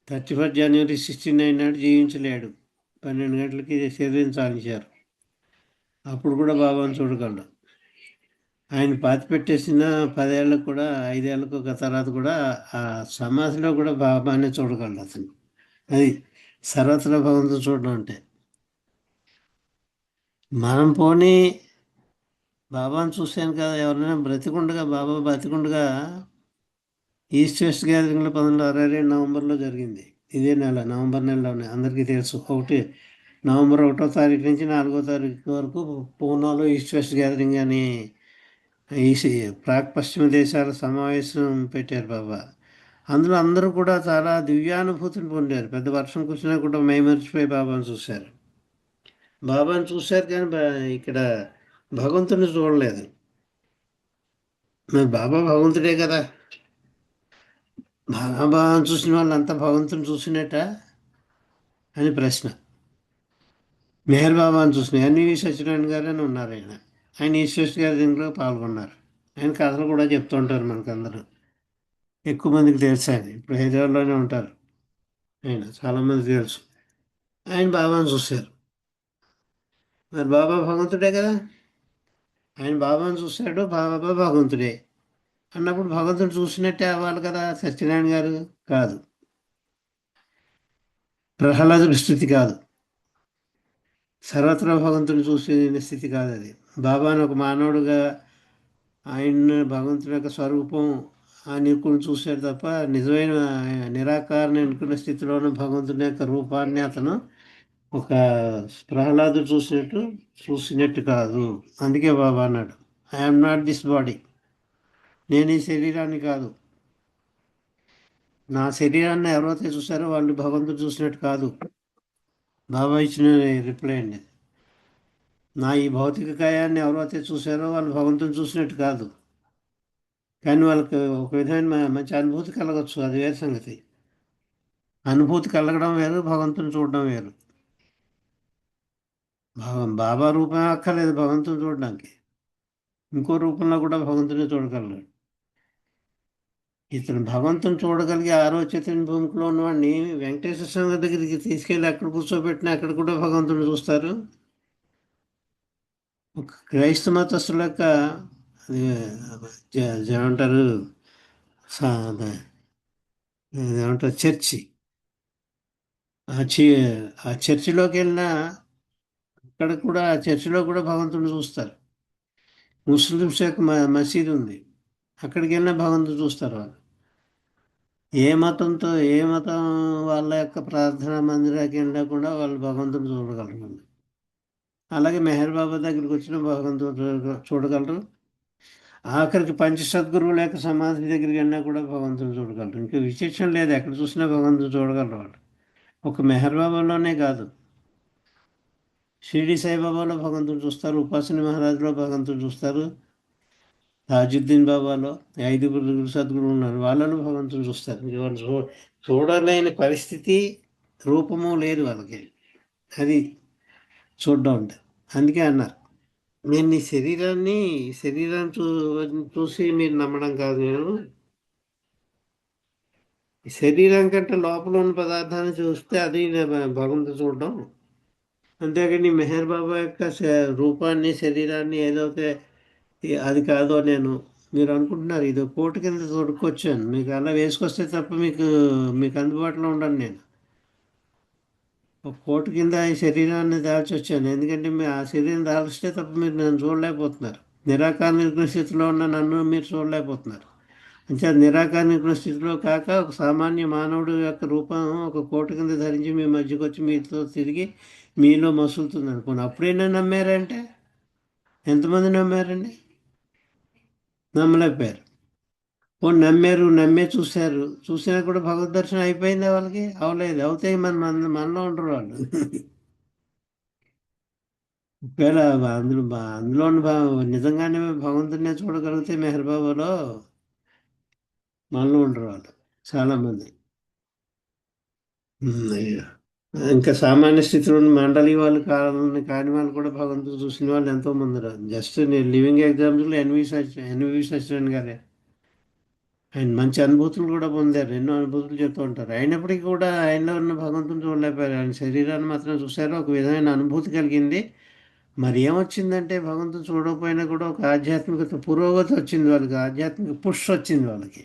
31 జనవరి 1969 నాడు జీవించలేడు, 12 గంటలకి శరీరం సాధించారు. అప్పుడు కూడా బాబాని చూడగలడు. ఆయన పాతి పెట్టేసిన 10 ఏళ్ళకు కూడా 5 ఏళ్ళకు ఒక తర్వాత కూడా ఆ సమాధిలో కూడా బాబానే చూడగలడు అతను. అది సర్వత్రా భగవంతుని చూడడం అంటే. మనం పోనీ బాబాను చూశాను కదా, ఎవరైనా బ్రతికుండగా, బాబా బ్రతికుండగా ఈస్ట్ వెస్ట్ గ్యాదరింగ్లో 1962 నవంబర్లో జరిగింది. ఇదే నెల, నవంబర్ నెలలోనే. అందరికీ తెలుసు. నవంబర్ 1వ తారీఖు నుంచి 4వ తారీఖు వరకు పూనాలో ఈస్ట్ వెస్ట్ గ్యాదరింగ్ అని ఈ ప్రాక్ పశ్చిమ దేశాల సమావేశం పెట్టారు బాబా. అందులో అందరూ కూడా చాలా దివ్యానుభూతిని పొందారు. పెద్ద వర్షం కూర్చున్నా కూడా మైమరిచిపోయి బాబాను చూశారు. బాబాను చూశారు కానీ ఇక్కడ భగవంతుని చూడలేదు. మరి బాబా భగవంతుడే కదా. బాబాను చూసిన వాళ్ళంతా భగవంతుని చూసినట్ట అని ప్రశ్న. మెహర్ బాబాను చూసిన ఎన్వి సత్యనారాయణ గారు అని ఉన్నారు. ఆయన ఈశ్వర్ గారి దీంట్లో పాల్గొన్నారు. ఆయన కథలు కూడా చెప్తూ ఉంటారు మనకందరూ. ఎక్కువ మందికి తెలుసు. ఆయన ఇప్పుడు హైదరాబాద్లోనే ఉంటారు. ఆయన చాలామందికి తెలుసు. ఆయన బాబాను చూశారు. మరి బాబా భగవంతుడే కదా. ఆయన బాబాను చూశాడు, బాబా భగవంతుడే అన్నప్పుడు భగవంతుడు చూసినట్టే అవ్వాలి కదా. సత్యనారాయణ గారు కాదు, ప్రహ్లాదుడి స్థితి కాదు, సర్వత్రా భగవంతుని చూసే స్థితి కాదు అది. బాబాను ఒక మానవుడుగా ఆయన భగవంతుని యొక్క స్వరూపం అనుకుని చూశాడు తప్ప నిజమైన నిరాకారాన్ని అనుకున్న స్థితిలోనే భగవంతుని యొక్క రూపాన్ని అతను ఒక ప్రహ్లాదుడు చూసినట్టు కాదు. అందుకే బాబా అన్నాడు, ఐఎమ్ నాట్ దిస్ బాడీ. నేను ఈ శరీరాన్ని కాదు. నా శరీరాన్ని ఎవరైతే చూసారో వాళ్ళు భగవంతుడు చూసినట్టు కాదు. బాబా ఇచ్చిన రిప్లై అండి. నా ఈ భౌతిక కాయాన్ని ఎవరైతే చూసారో వాళ్ళు భగవంతుని చూసినట్టు కాదు. కానీ వాళ్ళకి ఒక విధమైన మంచి అనుభూతి కలగచ్చు, అది వేరే సంగతి. అనుభూతి కలగడం వేరు, భగవంతుని చూడడం వేరు. బాబా రూపమే అక్కర్లేదు భగవంతుని చూడడానికి. ఇంకో రూపంలో కూడా భగవంతుని చూడగలరు. ఇతను భగవంతుని చూడగలిగే ఆలోచన భూమికలో ఉన్నవాడిని వెంకటేశ్వర స్వామి దగ్గరికి తీసుకెళ్ళి అక్కడ కూర్చోబెట్టిన అక్కడ కూడా భగవంతుని చూస్తారు. ఒక క్రైస్తవ మతస్థుల యొక్క ఏమంటారు ఏమంటారు చర్చి. ఆ చర్చిలోకి వెళ్ళినా అక్కడ కూడా, ఆ చర్చిలో కూడా భగవంతుని చూస్తారు. ముస్లిమ్స్ యొక్క మసీదు ఉంది, అక్కడికి వెళ్ళినా భగవంతుని చూస్తారు. వాళ్ళు ఏ మతం వాళ్ళ యొక్క ప్రార్థనా మందిరానికి వెళ్ళినా కూడా వాళ్ళు భగవంతుని చూడగలరు. అలాగే మెహర్ బాబా దగ్గరికి వచ్చిన భగవంతుడు చూడగలరు. ఆఖరికి పంచసద్గురువుల యొక్క సమాధి దగ్గరికి వెళ్ళినా కూడా భగవంతుని చూడగలరు. ఇంకా విశేషం లేదు, ఎక్కడ చూసినా భగవంతుని చూడగలరు వాళ్ళు. ఒక మెహర్ బాబాలోనే కాదు, షిరిడి సాయిబాబాలో భగవంతుని చూస్తారు, ఉపాసని మహారాజులో భగవంతుని చూస్తారు, తాజుద్దీన్ బాబాలో 5 సద్గురువులు ఉన్నారు, వాళ్ళలో భగవంతుని చూస్తారు. వాళ్ళు చూడలేని పరిస్థితి, రూపము లేదు వాళ్ళకి. అది చూడడం అంటే. అందుకే అన్నారు, నేను ఈ శరీరాన్ని చూసి మీరు నమ్మడం కాదు. నేను శరీరం కంటే లోపల ఉన్న పదార్థాన్ని చూస్తే అది భగవంతుడు చూడడం. అంతేగాని మెహర్ బాబా యొక్క రూపాన్ని, శరీరాన్ని ఏదైతే అది కాదో మీరు అనుకుంటున్నారు. ఇది కోటు కింద తొడుక్కొచ్చాను, మీకు అలా వేసుకొస్తే తప్ప మీకు అందుబాటులో ఉండను. నేను ఒక కోటు కింద ఈ శరీరాన్ని దాల్చి వచ్చాను. ఎందుకంటే మీరు ఆ శరీరం దాల్చితే తప్ప మీరు నన్ను చూడలేకపోతున్నారు. నిరాకార నిర్గుణ స్థితిలో ఉన్న నన్ను మీరు చూడలేకపోతున్నారు. అంటే నిరాకార నిర్గుణ స్థితిలో కాక ఒక సామాన్య మానవుడు యొక్క రూపం ఒక కోటు కింద ధరించి మీ మధ్యకి వచ్చి మీతో తిరిగి మీలో మసులుతుంది అనుకోండి. అప్పుడైనా నమ్మారంటే ఎంతమంది నమ్మారండి? నమ్మలేకపోయారు. నమ్మే చూసినా కూడా భగవద్ దర్శనం అయిపోయిందా వాళ్ళకి? అవలేదు. అవుతాయి, మనలో ఉండరు వాళ్ళు. ఒకవేళ అందులో నిజంగానే భగవంతుడినే చూడగలిగితే మెహర్ బాబాలో మనలో ఉండరు వాళ్ళు చాలామంది. ఇంకా సామాన్య స్థితిలో మండలి వాళ్ళు కాని వాళ్ళు కూడా భగవంతుడు చూసిన వాళ్ళు ఎంతోమంది ఉన్నారు. జస్ట్ నేను లివింగ్ ఎగ్జాంపుల్ ఎన్వి సత్యనారాయణ గారే. ఆయన మంచి అనుభూతులు కూడా పొందారు, ఎన్నో అనుభూతులు చెప్తూ ఉంటారు. అయినప్పటికీ కూడా ఆయనలో ఉన్న భగవంతుని చూడలేకపోయారు. ఆయన శరీరాన్ని మాత్రం చూశారు, ఒక విధమైన అనుభూతి కలిగింది. మరి ఏమొచ్చిందంటే భగవంతుని చూడకపోయినా కూడా ఒక ఆధ్యాత్మికత పురోగతి వచ్చింది వాళ్ళకి, ఆధ్యాత్మిక పుష్ వచ్చింది వాళ్ళకి.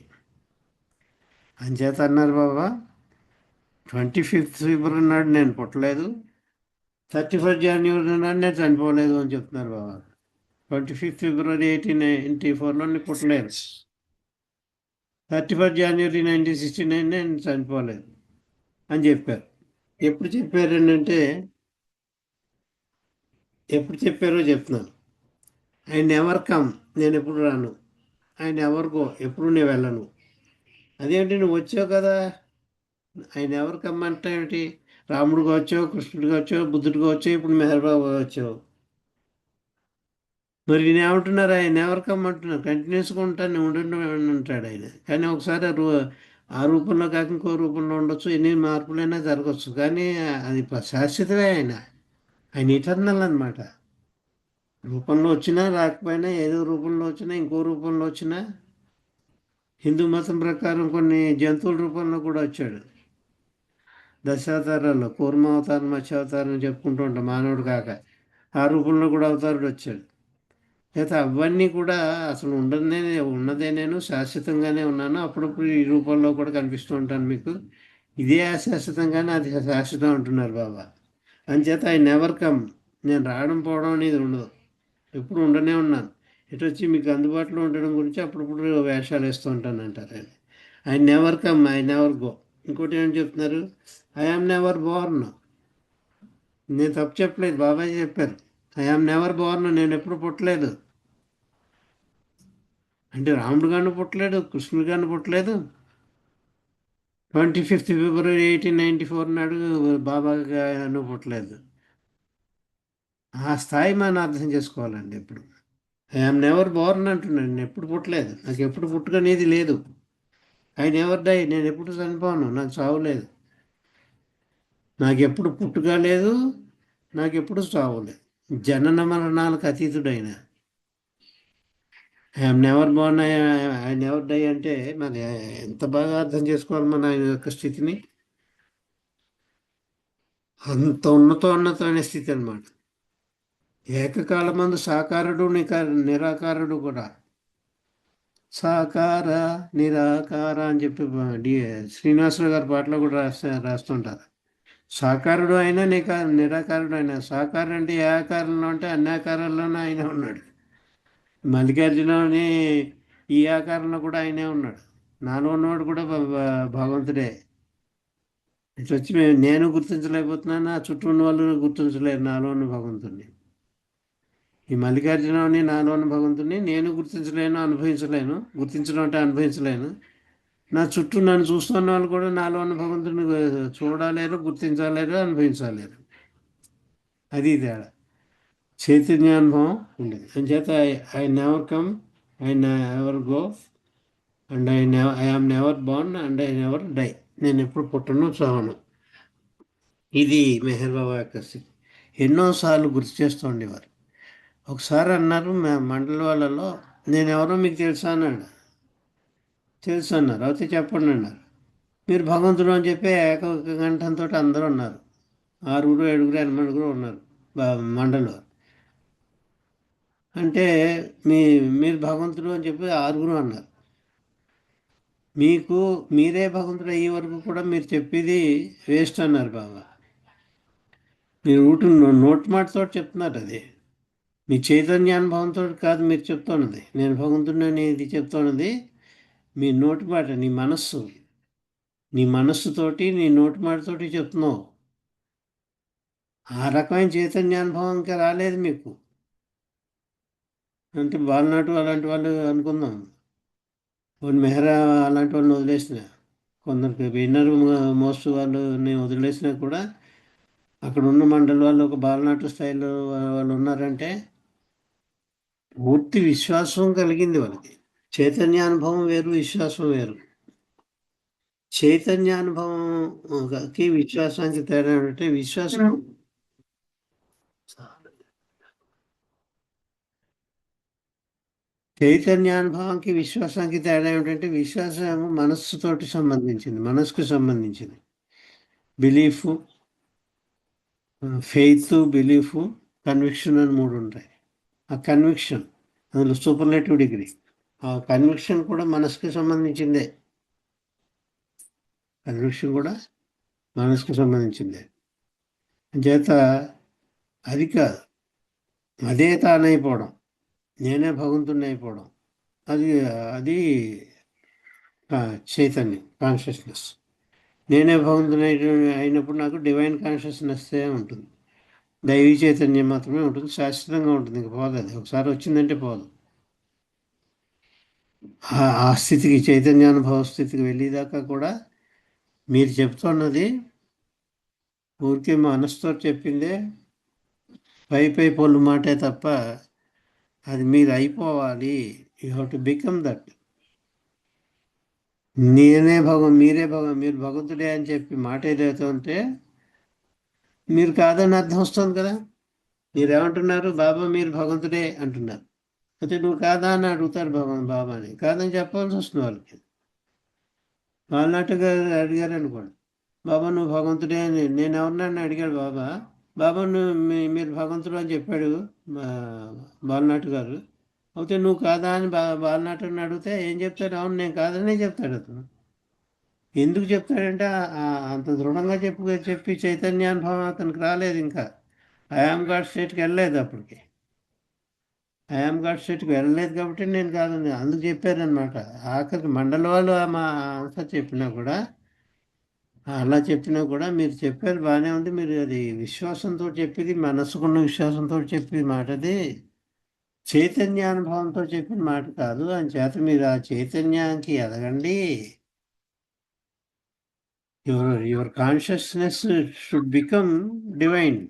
అంచేత అన్నారు బాబా, 25th ఫిబ్రవరి నాడు నేను పుట్టలేదు, 31st జనవరి నాడు నేను చనిపోలేదు అని చెప్తున్నారు బాబా. 25th ఫిబ్రవరి 1894లో నేను పుట్టలేదు, 31st జనవరి 1969 నేను చనిపోలేదు అని చెప్పారు. ఎప్పుడు చెప్పారంటే, ఎప్పుడు చెప్పారో చెప్తున్నాను. ఐ నెవర్ కమ్, నేను ఎప్పుడు రాను. ఐ నెవర్ గో, ఎప్పుడు నేను వెళ్ళను. అదేంటి, నువ్వు వచ్చావు కదా, ఐ నెవర్ కమ్ అంటే ఏమిటి? రాముడిగా వచ్చావు, కృష్ణుడిగా వచ్చావు, బుద్ధుడిగా వచ్చావు, ఇప్పుడు మెహర్ బాబా వచ్చావు. మరి నేను ఏమంటున్నారు? ఆయన ఎవరు కమ్మంటున్నారు, కంటిన్యూస్గా ఉంటాను ఉంటాడు ఆయన. కానీ ఒకసారి ఆ రూపంలో కాక ఇంకో రూపంలో ఉండొచ్చు, ఎన్ని మార్పులైనా జరగచ్చు, కానీ అది శాశ్వతమే. ఆయన ఇటర్నల్ అనమాట. రూపంలో వచ్చినా రాకపోయినా, ఏదో రూపంలో వచ్చినా ఇంకో రూపంలో వచ్చినా, హిందూ మతం ప్రకారం కొన్ని జంతువుల రూపంలో కూడా వచ్చాడు. దశావతారాల్లో కూర్మావతారం, మత్స్యావతారం చెప్పుకుంటూ ఉంటాం, మానవుడు కాక. ఆ రూపంలో కూడా అవతారుడు వచ్చాడు. అయితే అవన్నీ కూడా అసలు ఉన్నదే నేను శాశ్వతంగానే ఉన్నాను. అప్పుడప్పుడు ఈ రూపంలో కూడా కనిపిస్తూ ఉంటాను మీకు. ఇదే అశాశ్వతంగానే అది శాశ్వతం అంటున్నారు బాబా. అంచేత ఐ నెవర్ కమ్, నేను రావడం పోవడం అనేది ఉండదు, ఎప్పుడు ఉండనే ఉన్నాను. ఇటు వచ్చి మీకు అందుబాటులో ఉండడం గురించి అప్పుడప్పుడు వేషాలు వేస్తూ ఉంటాను అంటారు ఆయన. I never come, I never go. ఇంకోటి ఏం చెప్తున్నారు? I am never born. నేను తప్పు చెప్పలేదు, బాబాయ్ చెప్పారు. ఐ ఆమ్ నెవర్ బోర్న్, నేను ఎప్పుడు పుట్టలేదు. అంటే రాముడు గాను పుట్టలేడు, కృష్ణుడు గాను పుట్టలేదు. 25th ఫిబ్రవరి 1894 నాడు బాబా గాను పుట్టలేదు. ఆ స్థాయి మనం అర్థం చేసుకోవాలండి. ఎప్పుడు ఐఎమ్ నెవర్ బోర్న్ అంటున్నాను, నేను ఎప్పుడు పుట్టలేదు, నాకు ఎప్పుడు పుట్టుకనేది లేదు. ఐ నెవర్ డై, నేను ఎప్పుడు చనిపోను, నాకు చావు లేదు. నాకు ఎప్పుడు పుట్టుక లేదు, నాకు ఎప్పుడు చావు లేదు. జనన మరణాలకు అతీతుడైన I'm never born, I never die అంటే మరి ఎంత బాగా అర్థం చేసుకోవాలి మన ఆయన యొక్క స్థితిని. అంత ఉన్నతమైన స్థితి అన్నమాట. ఏకకాలమందు సాకారుడు నిరాకారుడు కూడా. సాకార నిరాకార అని చెప్పి శ్రీనివాసరావు గారి పాటలో కూడా రాస్తుంటారు. సాకారుడు అయినా నిరాకారుడు అయినా. సాకారం అంటే ఏ ఆకారంలో అంటే అన్ని ఆకారాల్లోనే ఆయన ఉన్నాడు. మల్లికార్జునని ఈ ఆకారంలో కూడా ఆయనే ఉన్నాడు. నాలో ఉన్నవాడు కూడా భగవంతుడే. ఇటు వచ్చి నేను గుర్తించలేకపోతున్నాను, నా చుట్టూ ఉన్న వాళ్ళు గుర్తించలేరు నాలో ఉన్న భగవంతుడిని. ఈ మల్లికార్జునని నాలో ఉన్న భగవంతుడిని నేను గుర్తించలేను, అనుభవించలేను. గుర్తించడం అంటే అనుభవించలేను. నా చుట్టూ నన్ను చూస్తున్న వాళ్ళు కూడా నాలో ఉన్న భగవంతుడిని చూడలేరు, గుర్తించలేరు, అనుభవించలేరు. అది తేడా. చైతన్యానుభవం ఉండేది. అంచేత I never come, I never go, and I am never born, and I never die. నేను ఎప్పుడు పుట్టను, చావను. ఇది మెహర్ బాబా యొక్క స్థితి. ఎన్నోసార్లు గుర్తు చేస్తూ ఉండేవారు. ఒకసారి అన్నారు మండలి వాళ్ళలో, నేను ఎవరో మీకు తెలుసా అన్నాడు. తెలుసు అన్నారు. అయితే చెప్పండి అన్నారు. మీరు భగవంతుడు అని చెప్పి ఏక గంటంతో అందరూ ఉన్నారు. 6, 7, 8 ఉన్నారు మండలిలో. అంటే మీరు భగవంతుడు అని చెప్పి 6 అన్నారు. మీరే భగవంతుడు అయ్యే వరకు కూడా మీరు చెప్పేది వేస్ట్ అన్నారు బాబా. మీరు నోటి మాటతో చెప్తున్నారు. అది మీ చైతన్యానుభవంతో కాదు మీరు చెప్తున్నది. నేను భగవంతుడిని అనేది చెప్తున్నది మీ నోటి మాట, నీ మనస్సుతోటి, నీ నోటి మాటతోటి చెప్తున్నావు. ఆ రకమైన చైతన్యానుభవం ఇంకా రాలేదు మీకు. అంటే బాలనాటు అలాంటి వాళ్ళు అనుకుందాం, మెహరా అలాంటి వాళ్ళని వదిలేసిన, కొందరికి విన్నర్ మోస్ట్ వాళ్ళని వదిలేసినా కూడా అక్కడ ఉన్న మండలి వాళ్ళు ఒక బాలనాటు స్థాయిలో వాళ్ళు ఉన్నారంటే పూర్తి విశ్వాసం కలిగింది వాళ్ళకి. చైతన్యానుభవం వేరు, విశ్వాసం వేరు. చైతన్యానుభవంకి విశ్వాసానికి తేడా అంటే చైతన్యానుభవానికి విశ్వాసానికి తేడా ఏమిటంటే, విశ్వాసం ఏమో మనస్సుతోటి సంబంధించింది, మనస్సుకు సంబంధించింది. బిలీఫ్, ఫెయిత్, బిలీఫ్, కన్విక్షన్ అని 3 ఉంటాయి. ఆ కన్విక్షన్ అందులో సూపర్లేటివ్ డిగ్రీ. ఆ కన్విక్షన్ కూడా మనసుకి సంబంధించిందే. కన్విక్షన్ కూడా మనసుకు సంబంధించింది. చేత అది కాదు, అదే తానైపోవడం, నేనే భగవంతుడిని అయిపోవడం, అది అది చైతన్యం, కాన్షియస్నెస్. నేనే భగవంతుని అయినప్పుడు నాకు డివైన్ కాన్షియస్నెస్సే ఉంటుంది, దైవీ చైతన్యం మాత్రమే ఉంటుంది, శాశ్వతంగా ఉంటుంది, ఇంక పోదు. అది ఒకసారి వచ్చిందంటే పోదు. ఆ స్థితికి, చైతన్యానుభవ స్థితికి వెళ్ళేదాకా కూడా మీరు చెప్తున్నది ఊరికే మనసుతో చెప్పిందే, పై పొల్లు మాటే తప్ప అది మీరు అయిపోవాలి. You have to become that. మీరు భగవంతుడే అని చెప్పి మాట ఏదైతే ఉంటే మీరు కాదని అర్థం వస్తుంది కదా. మీరేమంటున్నారు? బాబా మీరు భగవంతుడే అంటున్నారు. అయితే నువ్వు కాదా అని అడుగుతారు బాబాని. కాదని చెప్పాల్సి వస్తుంది వాళ్ళకి. వాళ్ళనట్టుగా అడిగారు అనుకోండి, బాబా నువ్వు భగవంతుడే అని నేను ఎవరినని అడిగాడు బాబా. బాబా మీరు భగవంతుడు అని చెప్పాడు బాలనాటు గారు. అయితే నువ్వు కాదా అని బాలనాటుని అడిగితే ఏం చెప్తాడు? అవును నేను కాదనే చెప్తాడు అతను. ఎందుకు చెప్తాడంటే అంత దృఢంగా చెప్పి చైతన్యానుభవం అతనికి రాలేదు. ఇంకా ఐఆమ్ గాడ్ స్టేట్కి వెళ్ళలేదు. అప్పటికి ఐఆమ్ గాడ్ స్టేట్కి వెళ్ళలేదు కాబట్టి నేను కాదని అందుకు చెప్పారనమాట. ఆఖరికి మండలి వాళ్ళు మా అంతా చెప్పినా కూడా, అలా చెప్పినా కూడా మీరు చెప్పారు బాగానే ఉంది, మీరు అది విశ్వాసంతో చెప్పేది, మనసుకున్న విశ్వాసంతో చెప్పేది మాట, అది చైతన్యానుభవంతో చెప్పిన మాట కాదు. అని చేత మీరు ఆ చైతన్యానికి ఎదగండి. Your consciousness should become divine.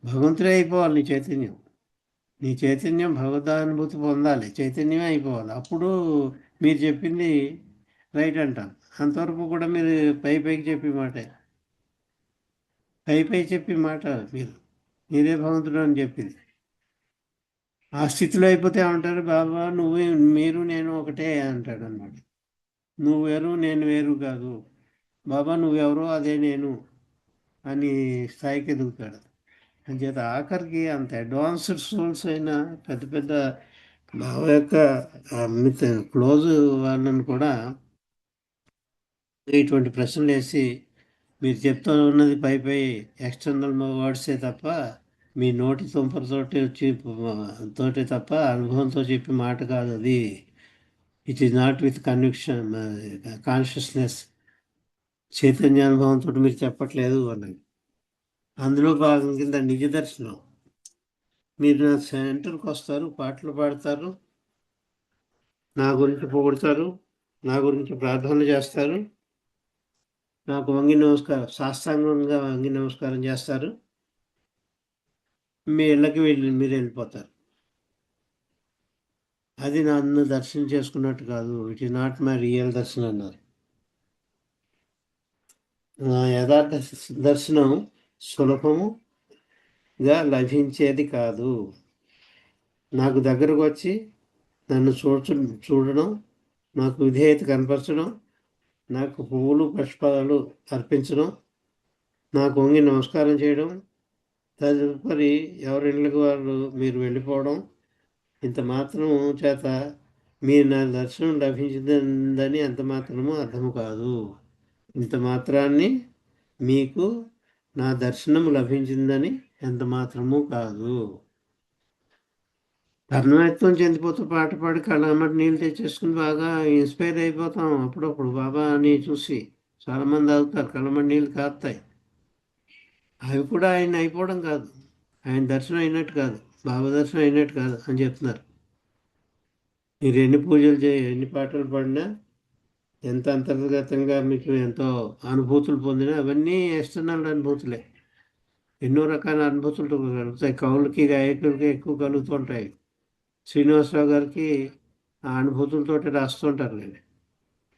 భగవంతుడే అయిపోవాలి నీ చైతన్యం భగవదానుభూతి పొందాలి, చైతన్యమే అయిపోవాలి. అప్పుడు మీరు చెప్పింది రైట్ అంటాం. అంతవరకు కూడా మీరు పైకి చెప్పే మాటే, పై చెప్పే మాట మీరే భగవంతుడు అని చెప్పింది. ఆ స్థితిలో అయిపోతే ఏమంటారు? బాబా మీరు నేను ఒకటే అంటాడు అన్నమాట. నువ్వు వేరు నేను వేరు కాదు, బాబా నువ్వెవరో అదే నేను అని స్థాయికి ఎదుగుతాడు. అంచేత ఆఖరికి అంత అడ్వాన్స్డ్ సోల్స్ అయినా పెద్ద బాబా యొక్క క్లోజ్ వాళ్ళని కూడా ఇటువంటి ప్రశ్నలు వేసి మీరు చెప్తూ ఉన్నది పై ఎక్స్టర్నల్ వర్డ్సే తప్ప, మీ నోటి తోటి తప్ప అనుభవంతో చెప్పి మాట కాదు అది. It is not with conviction, consciousness, చైతన్యానుభవంతో మీరు చెప్పట్లేదు అన్నది. అందులో భాగం కింద నిజ దర్శనం. మీరు నా సెంటర్కి వస్తారు, పాటలు పాడతారు, నా గురించి పొగుడతారు, నా గురించి ప్రార్థనలు చేస్తారు, నాకు సాష్టాంగంగా వంగి నమస్కారం చేస్తారు, మీ ఇళ్ళకి మీరు వెళ్ళిపోతారు. అది నన్ను దర్శనం చేసుకున్నట్టు కాదు. It is not my real దర్శనం అన్నారు. నా యథార్థ దర్శనం సులభముగా లభించేది కాదు. నాకు దగ్గరకు వచ్చి నన్ను చూడడం, నాకు విధేయత కనపరచడం, నాకు పువ్వులు పుష్పాలు అర్పించడం, నాకు వంగి నమస్కారం చేయడం, తదుపరి ఎవరిళ్ళకి వాళ్ళు మీరు వెళ్ళిపోవడం, ఇంత మాత్రం చేత మీరు నా దర్శనం లభించిందని ఎంత మాత్రమూ అర్థము కాదు. ఇంత మాత్రాన్ని మీకు నా దర్శనం లభించిందని ఎంత మాత్రమూ కాదు. తన్మయత్వం చెందిపోతూ పాట పాడి కళ్ళమ్మటి నీళ్ళు తెచ్చేసుకుని బాగా ఇన్స్పైర్ అయిపోతాం. అప్పుడప్పుడు బాబాని చూసి చాలామంది అవుతారు, కళ్ళమ్మటి నీళ్ళు కాస్తాయి. అవి కూడా ఆయన అయిపోవడం కాదు, ఆయన దర్శనం అయినట్టు కాదు, బాబా దర్శనం అయినట్టు కాదు అని చెప్తున్నారు. మీరు ఎన్ని పూజలు ఎన్ని పాటలు పాడినా, ఎంత అంతర్గతంగా మీకు ఎంతో అనుభూతులు పొందినా అవన్నీ ఎక్స్టర్నల్ అనుభూతులే. ఎన్నో రకాల అనుభూతులు కలుగుతాయి. కవులకి గాయకులకి ఎక్కువ కలుగుతుంటాయి. శ్రీనివాసరావు గారికి ఆ అనుభూతులతో రాస్తుంటారు. నేను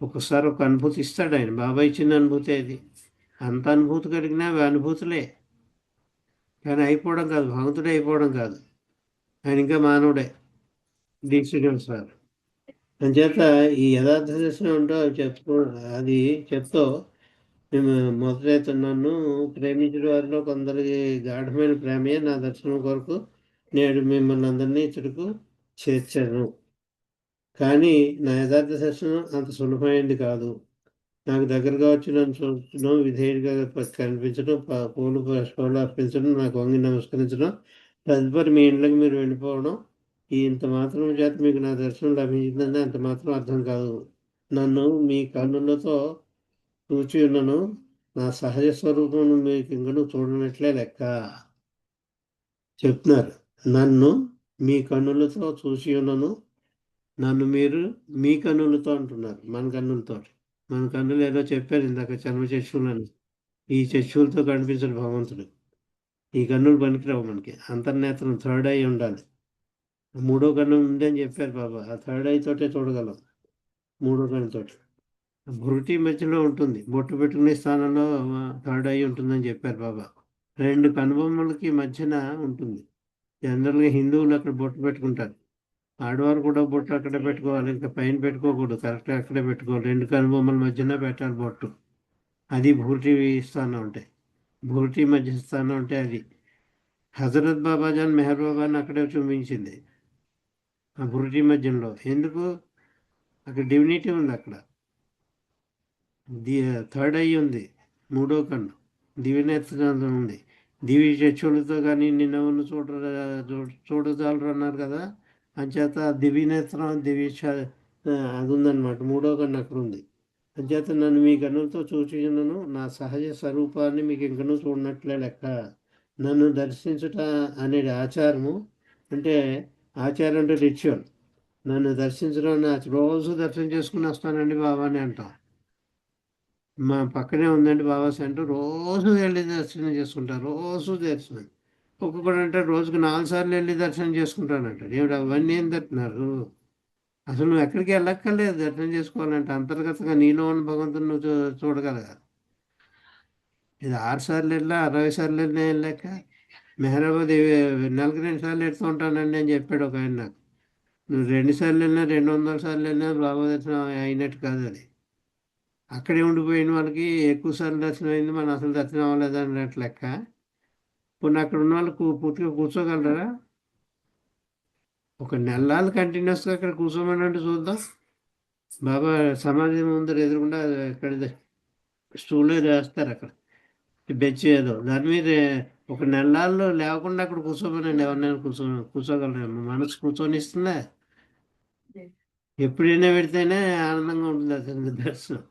ఒకసారి ఒక అనుభూతి ఇస్తాడు ఆయన, బాబా ఇచ్చిన అనుభూతి అది. అంత అనుభూతి కలిగినా అవి అనుభూతులే, కానీ అయిపోవడం కాదు, భగవంతుడే అయిపోవడం కాదు. ఆయన ఇంకా మానవుడే. డి శ్రీనివాసరావు అంచేత ఈ యథార్థ దర్శనం ఉంటో అది చెప్తూ మేము మొదలైతే నన్ను ప్రేమించిన వారిలో కొందరికి గాఢమైన ప్రేమే నా దర్శనం కొరకు నేడు మిమ్మల్ని అందరినీ ఇచ్చటకు చేర్చాను. కానీ నా యథార్థ దర్శనం అంత సులభమైంది కాదు. నాకు దగ్గరగా వచ్చి నన్ను చూడటం, విధేయుడిగా కనిపించడం, పూలు పుష్పాలు అర్పించడం, నాకు వంగి నమస్కరించడం, తదుపరి మీ ఇంట్లోకి మీరు వెళ్ళిపోవడం, ఈ ఇంత మాత్రం చేత మీకు నా దర్శనం లభించిందని అంత మాత్రం అర్థం కాదు. నన్ను మీ కన్నులతో చూచి ఉన్నను, నా సహజ స్వరూపం మీకు ఇంకను చూడనట్లే లెక్క చెప్తున్నారు. నన్ను మీ కన్నులతో చూసి ఉన్నను, నన్ను మీరు మీ కన్నులతో అంటున్నారు, మన కన్నులతో. మన కన్నులు ఏదో చెప్పారు ఇందాక, చర్మ చక్షులని. ఈ చక్షులతో కనిపించడు భగవంతుడు. ఈ కన్నులు పనికిరావు మనకి. అంతర్నేత్రం థర్డ్ ఐ ఉండాలి. మూడో కన్ను ఉంది అని చెప్పారు బాబా. ఆ థర్డ్ ఐ తోటే చూడగలం, మూడో కన్నుతోటి. భృటి మధ్యలో ఉంటుంది, బొట్టు పెట్టుకునే స్థానంలో థర్డ్ ఐ ఉంటుందని చెప్పారు బాబా. రెండు కనుబొమ్మలకి మధ్యన ఉంటుంది. జనరల్గా హిందువులు అక్కడ బొట్టు పెట్టుకుంటారు. ఆడవారు కూడా బొట్టు అక్కడే పెట్టుకోవాలి, ఇంకా పైన పెట్టుకోకూడదు, కరెక్ట్గా అక్కడే పెట్టుకోవాలి. రెండు కనుబొమ్మల మధ్యన పెట్టాలి బొట్టు. అది భూటి స్థానం అంటే, భూటి మధ్య స్థానం అంటే అది. హజరత్ బాబాజాన్ మెహర్ బాబాని అక్కడే చూపించింది, ఆ భూటి మధ్యంలో. ఎందుకు? అక్కడ డివినిటీ ఉంది. అక్కడ థర్డ్ ఐ ఉంది, మూడో కన్ను దివ్యనేత్రం ఉంది. దివ్య చక్షులతో కానీ నిన్నవన్నీ చూడజాలరు అన్నారు కదా. అంచేత దివ్యనేత్రం అది ఉందన్నమాట, మూడో కన్ను అక్కడ ఉంది. అంచేత నన్ను మీ కన్నులతో చూచినను, నా సహజ స్వరూపాన్ని మీకు ఇంకనూ చూడనట్లే లెక్క. నన్ను దర్శించుట అనేది ఆచారము. అంటే ఆచారం అంటే రిచువల్. నన్ను దర్శించడం, రోజు దర్శనం చేసుకుని వస్తానండి బాబా అని అంటాం. మా పక్కనే ఉందండి బాబా సెంటర్, రోజు వెళ్ళి దర్శనం చేసుకుంటారు, రోజు దర్శనం. ఒక్కొక్కడు అంటే రోజుకు 4 సార్లు వెళ్ళి దర్శనం చేసుకుంటానంటాడు. ఏమిటి అవన్నీ ఏం తట్టినారు? అసలు నువ్వు ఎక్కడికి వెళ్ళక్కర్లేదు దర్శనం చేసుకోవాలంటే. అంతర్గతంగా నీలో ఉన్న భగవంతుని నువ్వు చూడగలగాలి. ఇది 6 సార్లు వెళ్ళా, 60 సార్లు వెళ్ళినా వెళ్ళాక మెహరాబాద్ నెలకు 2 సార్లు వెళ్తూ ఉంటానండి అని చెప్పాడు ఒక ఆయన నాకు. నువ్వు 2 సార్లు వెళ్ళినా 200 సార్లు వెళ్ళినా బాబా దర్శనం అయినట్టు కాదు అది. అక్కడే ఉండిపోయిన వాళ్ళకి ఎక్కువ సార్లు దర్శనం అయింది, మనం అసలు దర్శనం అవ్వలేదు అన్నట్టు లెక్క. కొన్ని అక్కడ ఉన్న వాళ్ళకు పూర్తిగా కూర్చోగలరా? ఒక నెలలు కంటిన్యూస్గా అక్కడ కూర్చోమనంటే చూద్దాం. బాబా సమాధి ముందర ఎదురుకుండా ఇక్కడ స్టూల్ ఏదో వేస్తారు, అక్కడ బెంచ్ ఏదో, దాని మీద ఒక నెలల్లో లేకుండా అక్కడ కూర్చోమనండి. ఎవరినైనా కూర్చోగలరేమో. మనసు కూర్చొనిస్తుందా? ఎప్పుడైనా పెడితేనే ఆనందంగా ఉంటుంది అతనికి దర్శనం.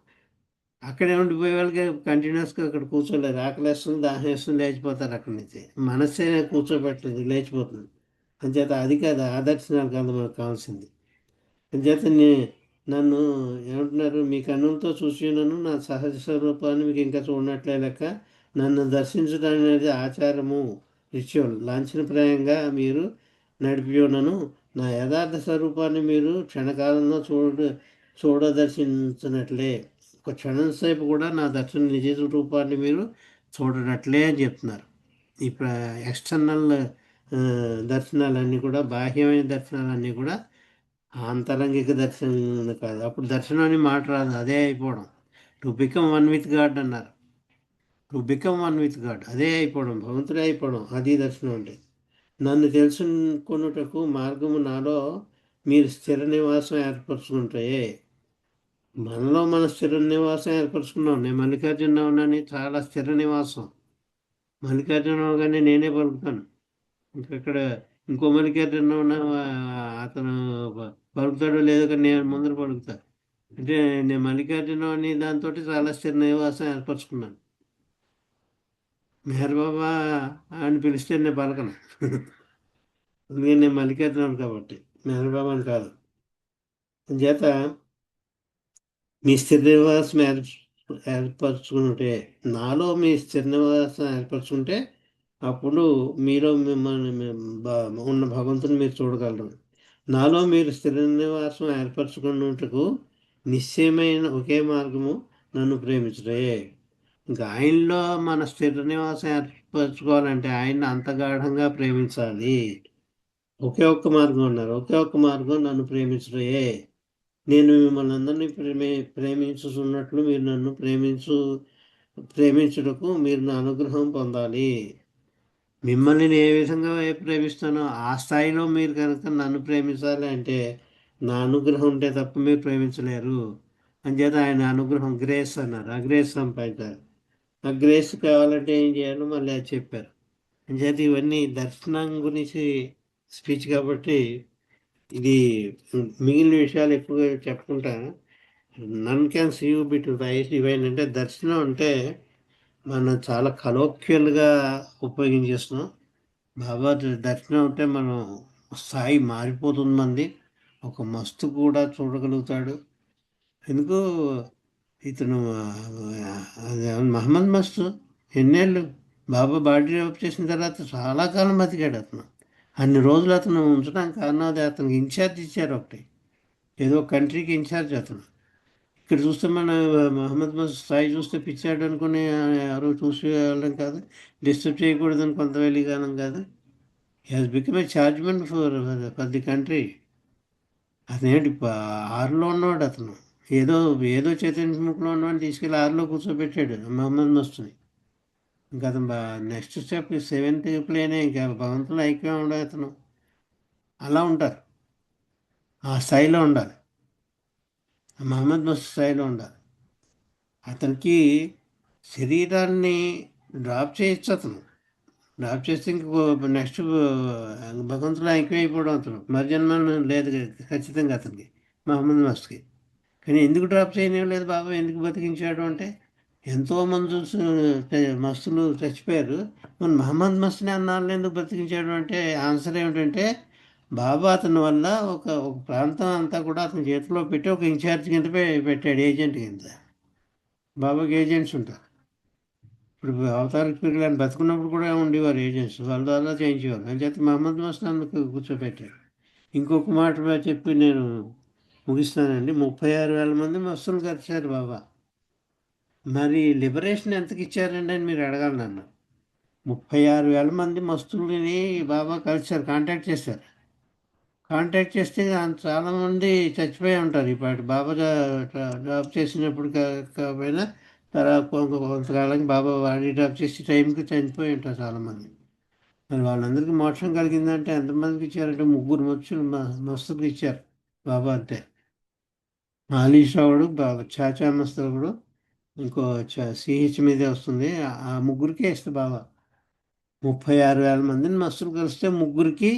అక్కడే ఉండిపోయే వాళ్ళకి కంటిన్యూస్గా అక్కడ కూర్చోలేదు. ఆకలేస్తుంది, దాహం వేస్తుంది, లేచిపోతారు అక్కడి నుంచి. మనసే కూర్చోబెట్టలేదు, లేచిపోతుంది. అంచేత అది కాదు, ఆ దర్శనాలు కాదు మనకు కావాల్సింది. అంచేత నన్ను ఏమంటున్నారు, మీ కన్నులతో చూసినాను, నా సహజ స్వరూపాన్ని మీకు ఇంకా చూడనట్లే లెక్క. నన్ను దర్శించడం అనేది ఆచారము, రిచువల్. లాంఛనప్రాయంగా మీరు నడిపి ఉన్నాను. నా యథార్థ స్వరూపాన్ని మీరు క్షణకాలంలో చూడదర్శించినట్లే, ఒక క్షణం సేపు కూడా నా నిజ రూపాన్ని మీరు చూడనట్లే అని చెప్తున్నారు. ఇప్పుడు ఎక్స్టర్నల్ దర్శనాలన్నీ కూడా, బాహ్యమైన దర్శనాలన్నీ కూడా ఆంతరంగిక దర్శనం కాదు. అప్పుడు దర్శనం అని మాట రాదు, అదే అయిపోవడం. To become one with God అన్నారు. To become one with God, అదే అయిపోవడం, భగవంతుడే అయిపోవడం, అది దర్శనం అంటే. నన్ను తెలుసుకొనుటకు మార్గము నాలో మీరు స్థిర నివాసం ఏర్పరచుకుంటాయే. మనలో మన స్థిర నివాసం ఏర్పరచుకున్నాం. నేను మల్లికార్జునరావునని చాలా స్థిర నివాసం. మల్లికార్జునరావు కానీ నేనే పలుకుతాను. ఇక్కడ ఇంకో మల్లికార్జునరావు అతను పలుకుతాడో లేదో కానీ నేను ముందర పలుకుతా. అంటే నేను మల్లికార్జునరావు అని దాంతో చాలా స్థిర నివాసం ఏర్పరచుకున్నాను. మెహర్ బాబా అని పిలిస్తే నేను పలకను. నేను మల్లికార్జునరావు కాబట్టి, మెహర్ బాబా అని కాదు. చేత మీ స్థిర నివాసం ఏర్పరచుకుంటే, నాలో మీ స్థిర నివాసం ఏర్పరచుకుంటే అప్పుడు మీలో మిమ్మల్ని ఉన్న భగవంతుని మీరు చూడగలరు. నాలో మీరు స్థిర నివాసం ఏర్పరచుకున్నట్టుకు నిశ్చయమైన ఒకే మార్గము నన్ను ప్రేమించడే. ఇంకా ఆయనలో మన స్థిర నివాసం ఏర్పరచుకోవాలంటే ఆయన్ని అంత గాఢంగా ప్రేమించాలి. ఒకే ఒక్క మార్గం అన్నారు, ఒకే ఒక్క మార్గం నన్ను ప్రేమించడే. నేను మిమ్మల్ని అందరినీ ప్రేమించుతున్నట్లు మీరు నన్ను ప్రేమించుటకు మీరు నా అనుగ్రహం పొందాలి. మిమ్మల్ని నేను ఏ విధంగా ప్రేమిస్తానో ఆ స్థాయిలో మీరు కనుక నన్ను ప్రేమించాలి అంటే నా అనుగ్రహం ఉంటే తప్ప మీరు ప్రేమించలేరు. అంచేత ఆయన అనుగ్రహం గ్రేస్ అన్నారు. ఆ గ్రేస్ సంపాదించారు. ఆ గ్రేస్ కావాలంటే ఏం చేయాలో మళ్ళీ అది చెప్పారు. అంచేత ఇవన్నీ దర్శనం గురించి స్పీచ్ కాబట్టి ఇది మిగిలిన విషయాలు ఎక్కువగా చెప్పుకుంటా. None can see you but eyes divine అంటే దర్శనం అంటే మనం చాలా కలోక్యల్గా ఉపయోగించేస్తున్నాం. బాబా దర్శనం అంటే మనం స్థాయి మారిపోతుంది. మంది ఒక మస్తు కూడా చూడగలుగుతాడు. ఎందుకు ఇతను అదే మహమ్మద్ మస్తు ఎన్నేళ్ళు బాబా బాడీ ఆఫ్ చేసిన తర్వాత చాలా కాలం బతికాడు అతను. అన్ని రోజులు అతను ఉంచడానికి కారణం అది అతనికి ఇన్ఛార్జ్ ఇచ్చారు ఒకటి, ఏదో కంట్రీకి ఇన్ఛార్జ్ అతను. ఇక్కడ చూస్తే మన మహమ్మద్ మస్తు స్థాయి చూస్తే పిచ్చాడు అనుకుని ఎవరు చూసి వెళ్ళడం కాదు, డిస్టర్బ్ చేయకూడదని కొంత వెళ్ళిగానం కాదు. He has become a judgement for the country. అతనేంటి ఆరులో ఉన్నవాడు అతను. ఏదో ఏదో చైతన్యముఖంలో ఉన్నవాడిని తీసుకెళ్ళి ఆరులో కూర్చోబెట్టాడు మహమ్మద్ మస్తుని. ఇంకా అతను నెక్స్ట్ స్టెప్ 7th ప్లేనే. ఇంకా భగవంతులు ఐక్యం ఉండే అతను అలా ఉంటారు. ఆ స్థాయిలో ఉండాలి, మహమ్మద్ మస్తు స్థాయిలో ఉండాలి. అతనికి శరీరాన్ని డ్రాప్ చేయొచ్చు. అతను డ్రాప్ చేస్తే ఇంకో నెక్స్ట్ భగవంతుడు ఐక్యం అయిపోవడం. అతను మరుజన్మ లేదు ఖచ్చితంగా అతనికి, మహమ్మద్ మస్తుకి. కానీ ఎందుకు డ్రాప్ చేయలేదు బాబా, ఎందుకు బతికించాడు అంటే ఎంతోమంది మస్తులు చచ్చిపోయారు, మన మహమ్మద్ మస్తుని అన్నాళ్ళు ఎందుకు బతికించాడు అంటే ఆన్సర్ ఏమిటంటే బాబా అతని వల్ల ఒక ప్రాంతం అంతా కూడా అతని చేతిలో పెట్టి ఒక ఇన్ఛార్జ్ కింద పెట్టాడు, ఏజెంట్ కింద. బాబాకి ఏజెంట్స్ ఉంటారు. ఇప్పుడు అవతార పీరియడ్ బతుకున్నప్పుడు కూడా ఉండేవారు ఏజెంట్స్, వాళ్ళ ద్వారా చేయించేవారు. అని చెప్పి మహమ్మద్ మస్తు అందుకు కూర్చోబెట్టాడు. ఇంకొక మాట చెప్పి నేను ముగిస్తానండి. 36,000 మంది మస్తులు కలిశారు బాబా. మరి లిబరేషన్ ఎంతకి ఇచ్చారండి అని మీరు అడగాలి నన్ను. 36,000 మంది మస్తుల్ని బాబా కలిశారు, కాంటాక్ట్ చేశారు. కాంటాక్ట్ చేస్తే చాలామంది చచ్చిపోయి ఉంటారు. ఇప్పటి బాబా డ్రాప్ చేసినప్పుడు కాకపోయినా తర్వాత కొంతకాలానికి బాబా బాడీ డ్రాప్ చేసి టైంకి చనిపోయి ఉంటారు చాలామంది. మరి వాళ్ళందరికీ మోక్షం కలిగిందంటే ఎంతమందికి ఇచ్చారంటే 3 మస్తులు ఇచ్చారు బాబా. అంటే ఆలీషావుడు, బాబా చాచా మస్తుడు, ఇంకో సిహెచ్ మీదే వస్తుంది. ఆ ముగ్గురికే ఇస్తే బాబా 36,000 మందిని మస్తులు కలిస్తే ముగ్గురికి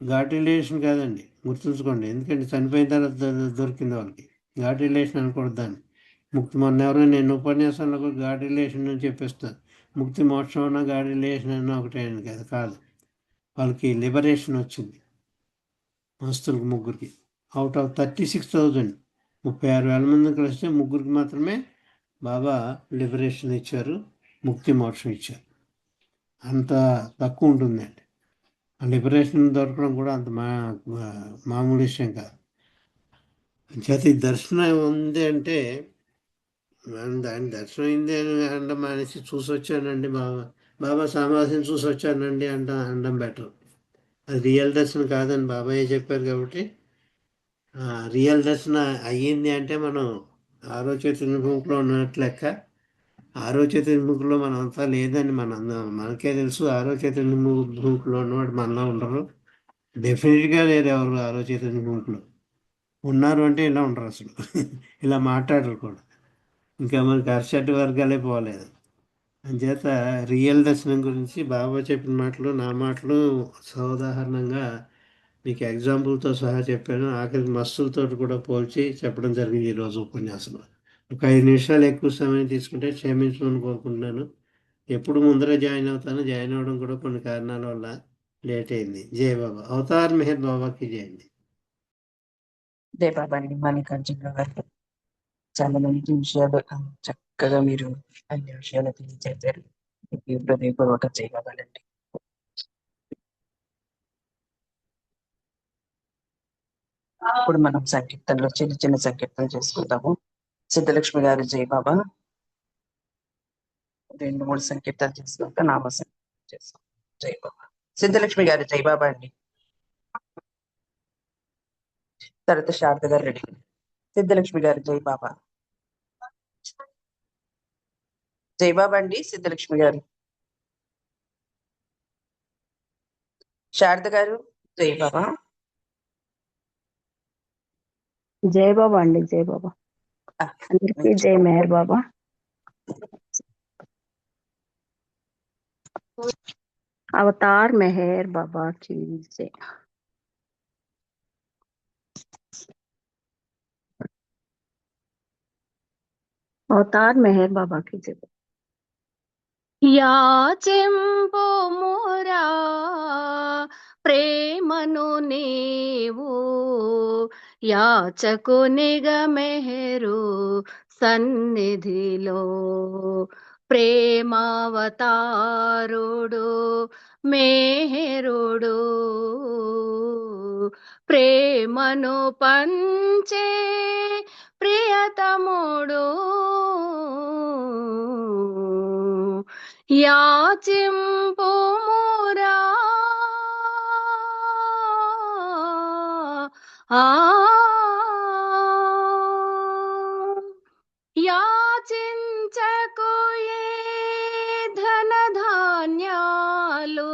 ఘాట్ రిలేషన్ కాదండి, గుర్తుంచుకోండి. ఎందుకంటే చనిపోయిన తర్వాత దొరికింది వాళ్ళకి. ఘాట్ రిలేషన్ అనకూడదు దాన్ని. ముక్తి మొన్న ఎవరో నేను ఉపన్యాసంలో కూడా ఘాట్ రిలేషన్ అని చెప్పేస్తాను. ముక్తి మోక్షం అన్న ఘాట్ రిలేషన్ అన్న ఒకటే అని కదా, కాదు. వాళ్ళకి లిబరేషన్ వచ్చింది మస్తులకు ముగ్గురికి. అవుట్ ఆఫ్ 36,000 36,000 మంది కలిస్తే ముగ్గురికి మాత్రమే బాబా లిబరేషన్ ఇచ్చారు, ముక్తి మోక్షం ఇచ్చారు. అంత తక్కువ ఉంటుందండి. ఆ లిబరేషన్ దొరకడం కూడా అంత మామూలు విషయం కాదు. చేతి దర్శనం ఉంది అంటే దాని దర్శనం అయింది అని అనడం మానేసి చూసి వచ్చానండి బాబా సమాధిని చూసి వచ్చానండి అనడం బెటర్. అది రియల్ దర్శనం కాదని బాబాయ్ చెప్పారు. కాబట్టి రియల్ దర్శనం అయ్యింది అంటే మనం ఆరో చతుర్ముఖంలో ఉన్నట్లు లెక్క. ఆరో చతుర్ముఖంలో మనం అంతా లేదని మనకే తెలుసు. ఆరో చతుర్ముఖంలో ఉన్నవాడు మనలో ఉండరు, డెఫినెట్గా లేరు. ఎవరు ఆరో చతుర్ముఖంలో ఉన్నారు అంటే ఇలా ఉండరు అసలు. ఇలా మాట్లాడరు కూడా. ఇంకా మనకి అర్షడ్ వర్గాలే పోలేదు. అంచేత రియల్ దర్శనం గురించి బాబా చెప్పిన మాటలు, నా మాటలు సోదాహరణంగా మీకు ఎగ్జాంపుల్తో సహా చెప్పాను. ఆఖరికి మస్తులతో కూడా పోల్చి చెప్పడం జరిగింది ఈరోజు ఉపన్యాసంలో. ఒక 5 నిమిషాలు ఎక్కువ సమయం తీసుకుంటే క్షమించమని కోరుకుంటున్నాను. ఎప్పుడు ముందరే జాయిన్ అవుతాను, జాయిన్ అవ్వడం కూడా కొన్ని కారణాల వల్ల లేట్ అయింది. జై బాబా. అవతార్ మెహర్ బాబాకి జై అండి. జై బాబా అండి. మల్లికార్జున గారు చాలా మంచి విషయాలు చక్కగా మీరు అన్ని విషయాలు తెలియజేశారు. హృదయపూర్వక జై బాబాలండి. ఇప్పుడు మనం సంకీర్తనలో చిన్న చిన్న సంకీర్తన చేసుకుందాము. సిద్ధలక్ష్మి గారు జై బాబా 2-3 సంకీర్తనలు చేసుకుంటా నామ సంకీర్తన చేస్తాం. జై బాబా. సిద్ధలక్ష్మి గారు జై బాబా అండి. తర్వాత శారద గారు రెడీ. సిద్ధలక్ష్మి గారు జై బాబా. జై బాబా అండి. సిద్ధలక్ష్మి గారు. శారద గారు జై బాబా. జై బాబా అండి. జై బాబా. ఆ, అందరికీ జై మెహర్ బాబా. అవతార్ మెహర్ బాబా की जय. అవతార్ మెహర్ బాబా की जय. యాచింపు మురా ప్రేమను నీవు యాచకునిగా మెహరు సన్నిధిలో ప్రేమావతారుడు మెహరుడు ప్రేమను పంచే ప్రియతముడు యాచింపుమురా ఆ యాచించకు ఏ ధన ధాన్యాలు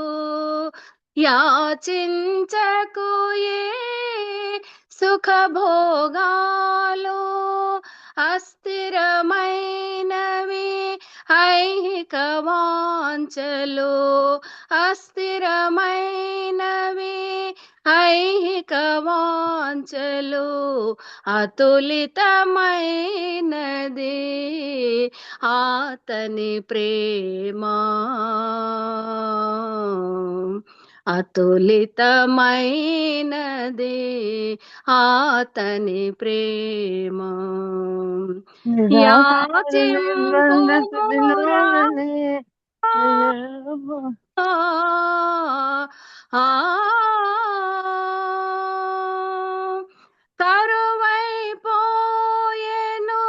యాచించకు ఏ సుఖభోగాలు అస్థిరమైనవి ఐహిక వాంఛలు అస్థిరమైనవి ఐహిక వాంఛలు అతులితమైనది ఆతని ప్రేమ అతులితమైనది ఆతని ప్రేమ యాచింపుమురా కరువైపోయెను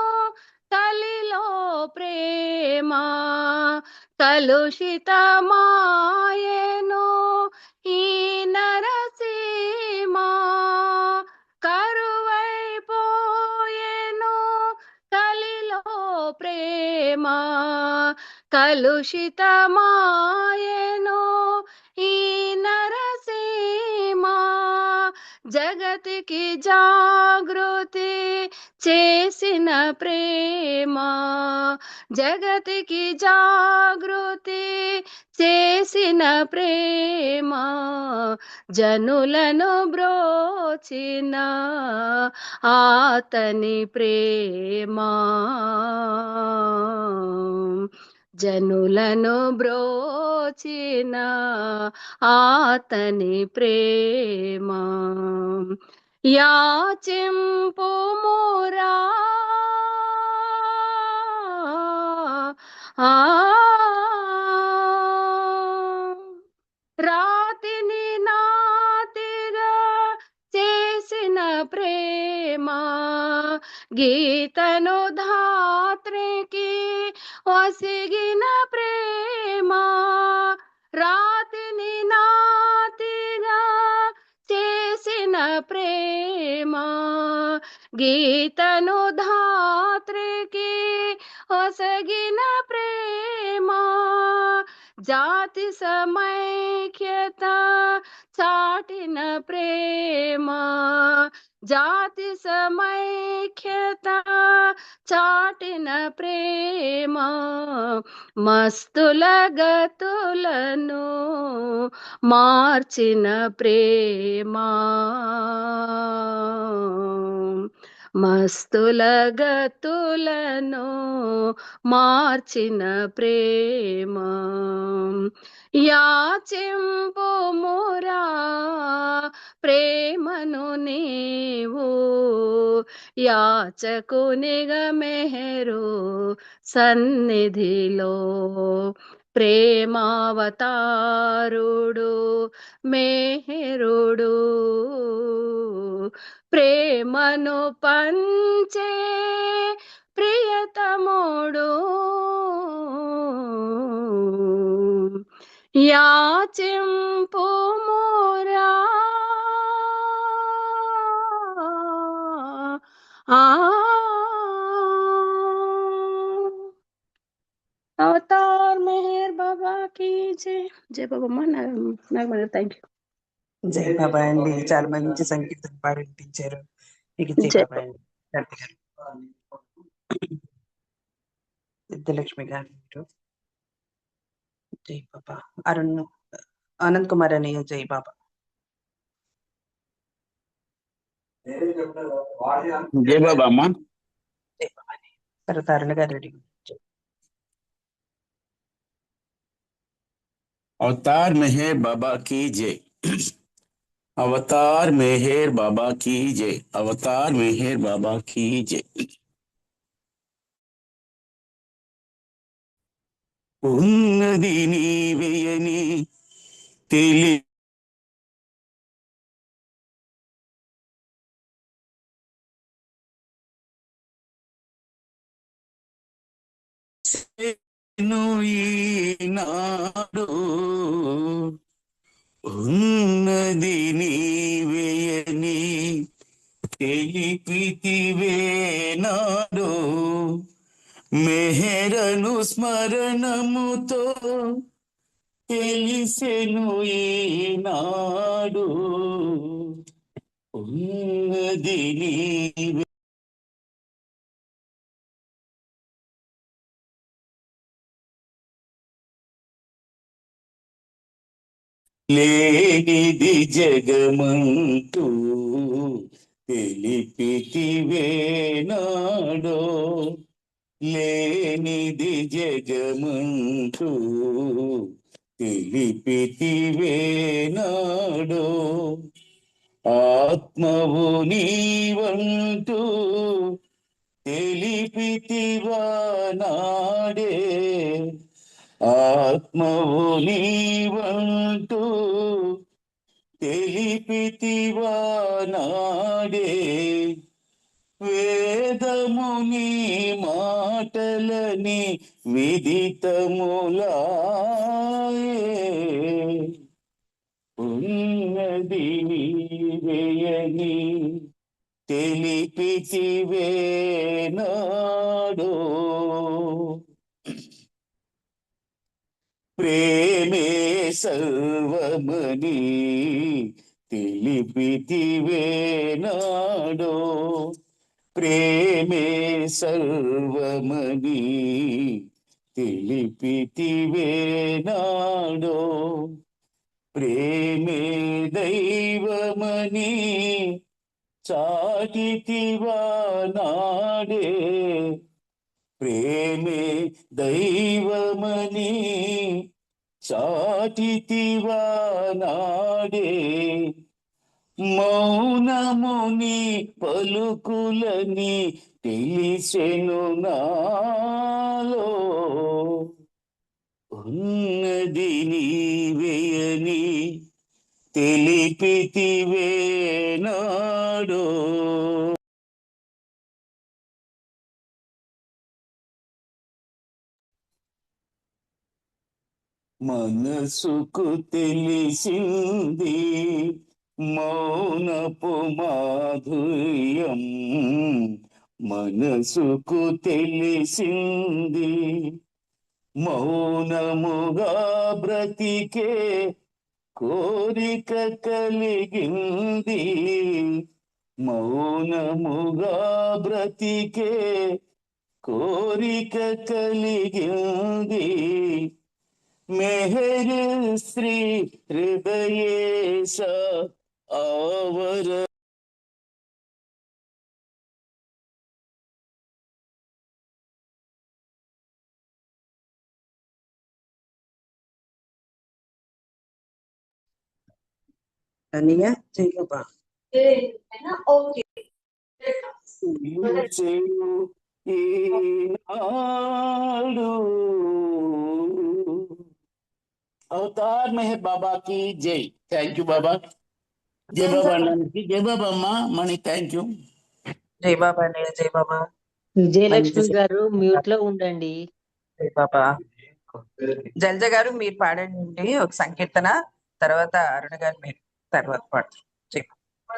తలిలో ప్రేమ కలుషితమాయెను ఈ నరసీమ కరువైపోయెను కలిలో ప్రేమ కలుషితమాయెను ఈ నరసీమ జగతికి జాగృతి చేసిన ప్రేమ జగతికి జాగృతి చేసిన ప్రేమ జనులను బ్రోచిన ఆతని ప్రేమ జనులను బ్రోచిన ఆతని ప్రేమ యాచింపుమురా రాతిని నాతిగా చేసిన ప్రేమ గీతను ధాత్రికి ఒసిగిన ప్రేమ రాతిని నాతిగా చేసిన ప్రేమ గీతను ధాత్రికి ఒసగిన ప్రేమ జాతి సమైక్యత చాటిన ప్రేమ జాతి సమైక్యత చాటిన ప్రేమ మస్తుల గతులను మార్చిన ప్రేమ మస్తుల గతులను మార్చిన ప్రేమ యాచింపుమురా ప్రేమను నీవు యాచకునిగా మెహరు సన్నిధిలో ప్రేమావతారుడు మెహరుడు ప్రేమను పంచే ప్రియతముడు యాచింపుమురా అవతార్ మెహర్ బాబా की जय. జై బాబా నాకు థ్యాంక్ యూ. జై బాబా అండి, చాలా మంచి సంగీతం పాడి వినిపించారు. మీకు జై జై బాబా అండి. సిద్ధలక్ష్మి గారు మీరు జై బాబా. అరుణ్ అనంత్ కుమార్ అన్నయ్య జై బాబా. జై బాబా అమ్మ. జై బాబా అన్నయ్య. తర్వాత అరుణ్ గారు రెడీ. अवतार मेहर बाबा की जय. अवतार मेहर बाबा की जय. अवतार मेहर बाबा की जय. ఉన్నది నీవేయని తెలియను ఈనాడు. ఉన్నది నీవేయని తెలిపితివే నాడు. మెహరను స్మరణముతో తెలిసెను ఈనాడు. ఉన్నది నీవే లేనిది జగమంటూ తెలిపితివే నాడో. లేనిది జగమంటూ తెలిపితివే నాడో. ఆత్మవు నీవంటూ తెలిపితివా నాడే. ఆత్మవు నీవంటూ తెలిపితివా నాడే. వేదముని మాటలని విదితములాయే. ఉన్నది నీవేయని తెలిపితివే నాడో. ప్రేమే సర్వమని తెలిపితివే నాడో. ప్రేమే సర్వమని తెలిపితివే నాడో. ప్రేమే దైవమని చాటితివా నాడే. ప్రేమే దైవమని చాటితివా నాడే. మౌనముని పలుకులని తెలిసెను నాలో. ఉన్నది నీవేయని తెలిపితివే నాడో. మనసుకు తెలిసింది మౌనపు మాధుర్యం. మనసుకు తెలిసింది మౌనముగా బ్రతికే కోరిక కలిగింది. మౌనముగా బ్రతికే కోరిక కలిగింది. మెహర్ శ్రీ హృదయేశ ఆవర అన్నయ్య జై బాబా. చేయుచేయు ఈనాడు. అవతార్ మెహర్ బాబా కి జై. థ్యాంక్ యూ బాబా. జై బాబా అన్నానికి జై బాబా అమ్మ మణి. Thank you. జై బాబా అన్నయ్య జై బాబా. విజయలక్ష్మి మంచి గారు మ్యూట్ లో ఉండండి. జై బాబా. జల్జ గారు మీరు పాడండి ఒక సంకీర్తన, తర్వాత అరుణ గారు మీరు తర్వాత పాడతారు. జై బాబా.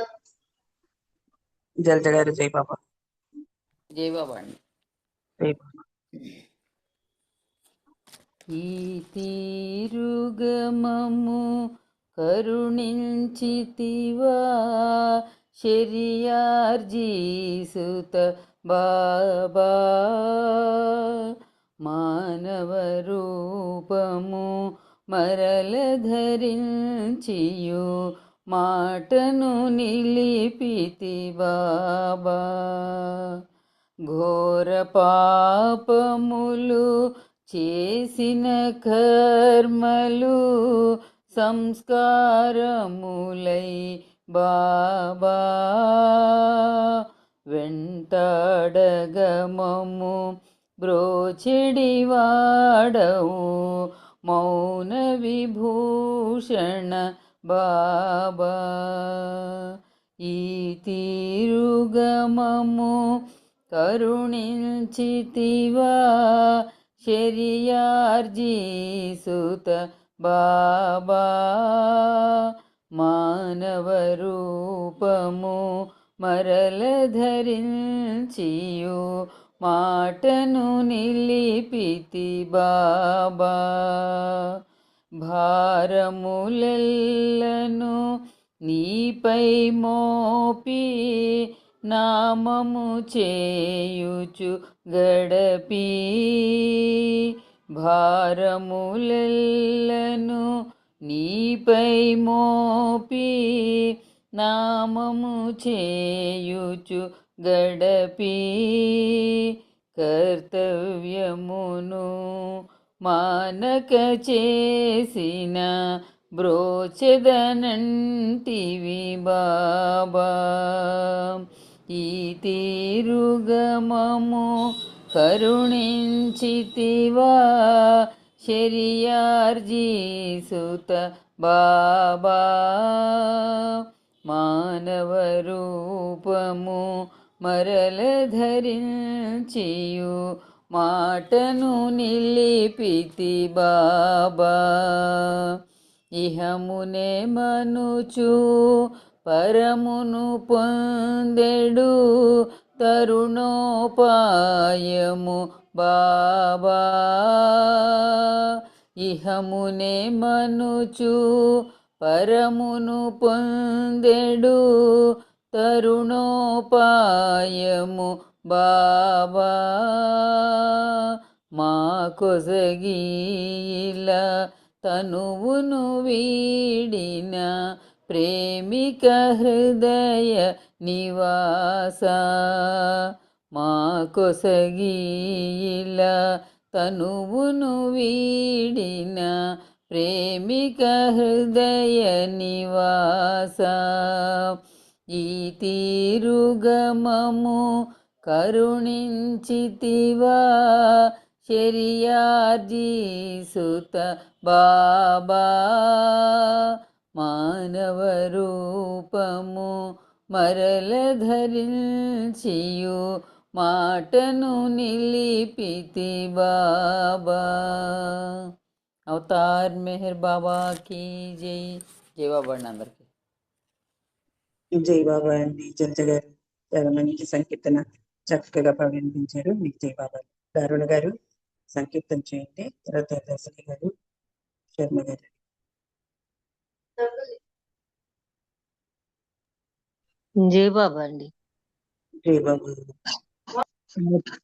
జల్జ గారు జై బాబా. జై బాబా అండి. జై బాబా. ఈ తీరుగమము కరుణించితివా శరియార్జీ సుత బాబా మానవ రూపము మరల ధరించియు మాటను నిలిపితి బాబా ఘోర పాపములు చేసిన కర్మలు సంస్కారములై బాబా వెంటాడగమము బ్రోచెడి వాడవు మౌన విభూషణ బాబా ఈ తీరుగమము కరుణించితివా శరియార్జీ సుత బాబా మానవ రూపము మరల ధరించియు మాటను నిలిపితి బాబా భారములెల్లను నీపై మోపి నామము చేయుచు గడపి భారములెల్లను నీపై మోపి నామము చేయుచు గడపి కర్తవ్యమును మానక చేసిన బ్రోచెదనంటివి బాబా ఈ తీరుగమము కరుణించితివా శరియార్జీ సుత బాబా మానవ రూపము మరల ధరించియు మాటను నిలిపితి బాబా ఇహమునే మనుచు పరమును పొందెడు తరుణోపాయము బాబా ఇహమునే మనుచు పరమును పొందెడు తరుణోపాయము బాబా మా కొసగీల తనువును వీడిన ప్రేమిక హృదయ నివాస మా కొసగీల తనువును వీడిన ప్రేమిక హృదయ నివాస ఈ తీరుగమము కరుణించితివా శరియార్జీ సుత బాబా మానవ రూపము మరల ధరించియు మాటను నిలిపితి బాబా అవతార్ మెహర్ బాబా की జై జై బాబా అండి అందరికీ జై బాబా అండి. జంజ గారు చాలా మంచి సంకీర్తన చక్కగా వినిపించారు. మీకు జై బాబా. దారుణ గారు సంకీర్తన చేయండి. తర్వాత దశరి గారు, శర్మ గారు. జై బాబా అండి జై బాబు.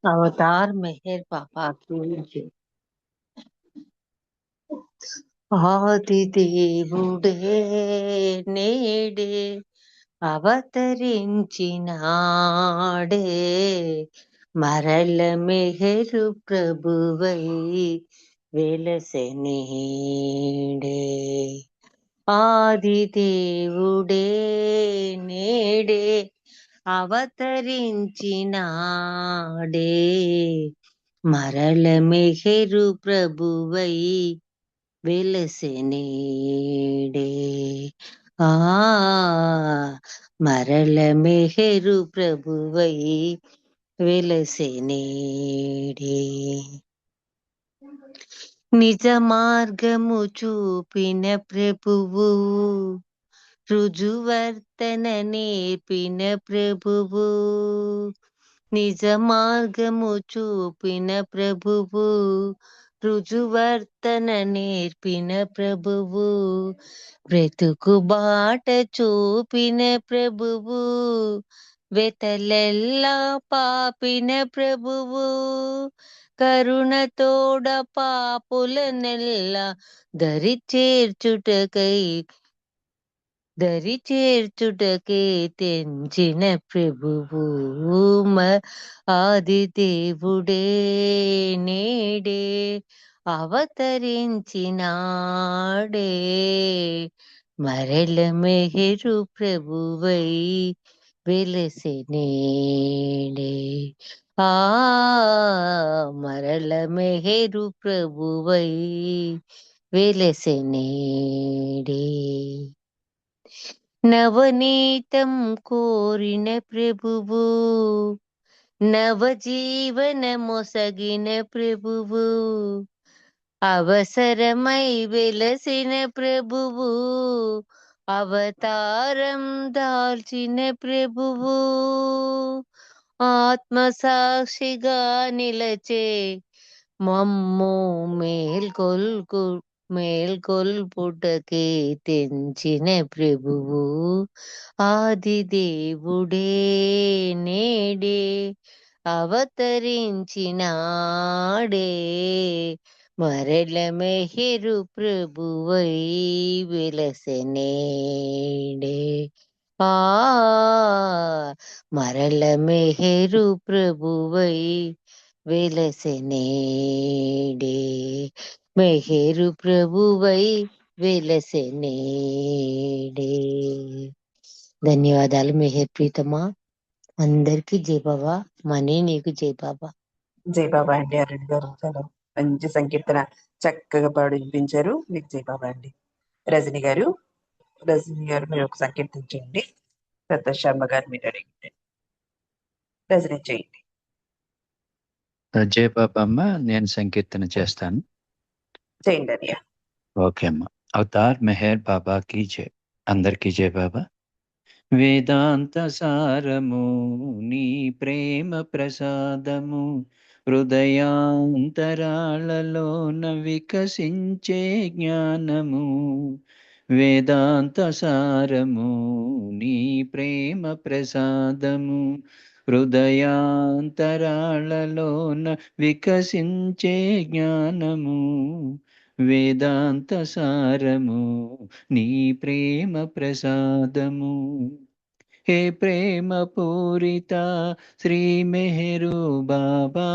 అవతార్ మెహర్ బాబా की జై ఆది దేవుడే నేడే అవతరించినాడే మరల మెహరు ప్రభువై వెలసెనేడే ఆది దేవుడే నేడే అవతరించినాడే మరల మెహరు ప్రభువై వెలసెనేడే ఆ మరల మెహరు ప్రభువై వెలసెనేడే నిజ మార్గము చూపిన ప్రభువు రుజువర్తన నేర్పిన ప్రభువు నిజ మార్గము చూపిన ప్రభువు రుజువర్తన నేర్పిన ప్రభువు బ్రతుకు బాట చూపిన ప్రభువు వెతలెల్లా పాపిన ప్రభువు కరుణతోడ పాపులనెల్ల దరి చేర్చుటకై తెంచిన ప్రభువు ఆది దేవుడే నేడే అవతరించినాడే మరల మెహరు ప్రభువై వెలసినేడే ఆ మరల మెహరు ప్రభువై వెలసినేడే నవనీతం కోరిన ప్రభువు నవజీవన మొసగిన ప్రభువు అవసరమై వెలసిన ప్రభువు అవతారం దాల్చిన ప్రభువు ఆత్మసాక్షిగా నిలచే మమ్ము మేల్కొల్పుటకే తెంచిన ప్రభువు ఆది దేవుడే నేడే అవతరించినాడే మరల మెహరు ప్రభువై వెలసనేడే ఆ మరల మెహరు ప్రభువై వెలసనేడే మెహరు ప్రభువై వెలసనేడే. ధన్యవాదాలు మెహర్ ప్రీతమా. అందరికీ జై బాబా. మనీ నీకు జై బాబా. జై బాబా అండి. అరుణ్ గారు చాలా మంచి సంకీర్తన చక్కగా పాడి వినిపించారు. మీకు జై బాబా అండి. రజని గారు మీరు ఒక సంకీర్తన చేయండి. సంతోష్ శర్మ గారు మీరు అడిగింది రజని చేయండి. జై బాబా అమ్మ, నేను సంకీర్తన చేస్తాను. చేయండి అనియా. ఓకే అమ్మ. అవతార్ మెహర్ బాబా కీ జై. అందరికీ జై బాబా. వేదాంత సారము నీ ప్రేమ ప్రసాదము హృదయాంతరాళలోన వికసించే జ్ఞానము. వేదాంత సారము నీ ప్రేమ ప్రసాదము హృదయాంతరాళలోన వికసించే జ్ఞానము. వేదాంత సారము నీ ప్రేమ ప్రసాదము. హే ప్రేమ పూరిత శ్రీ మెహరు బాబా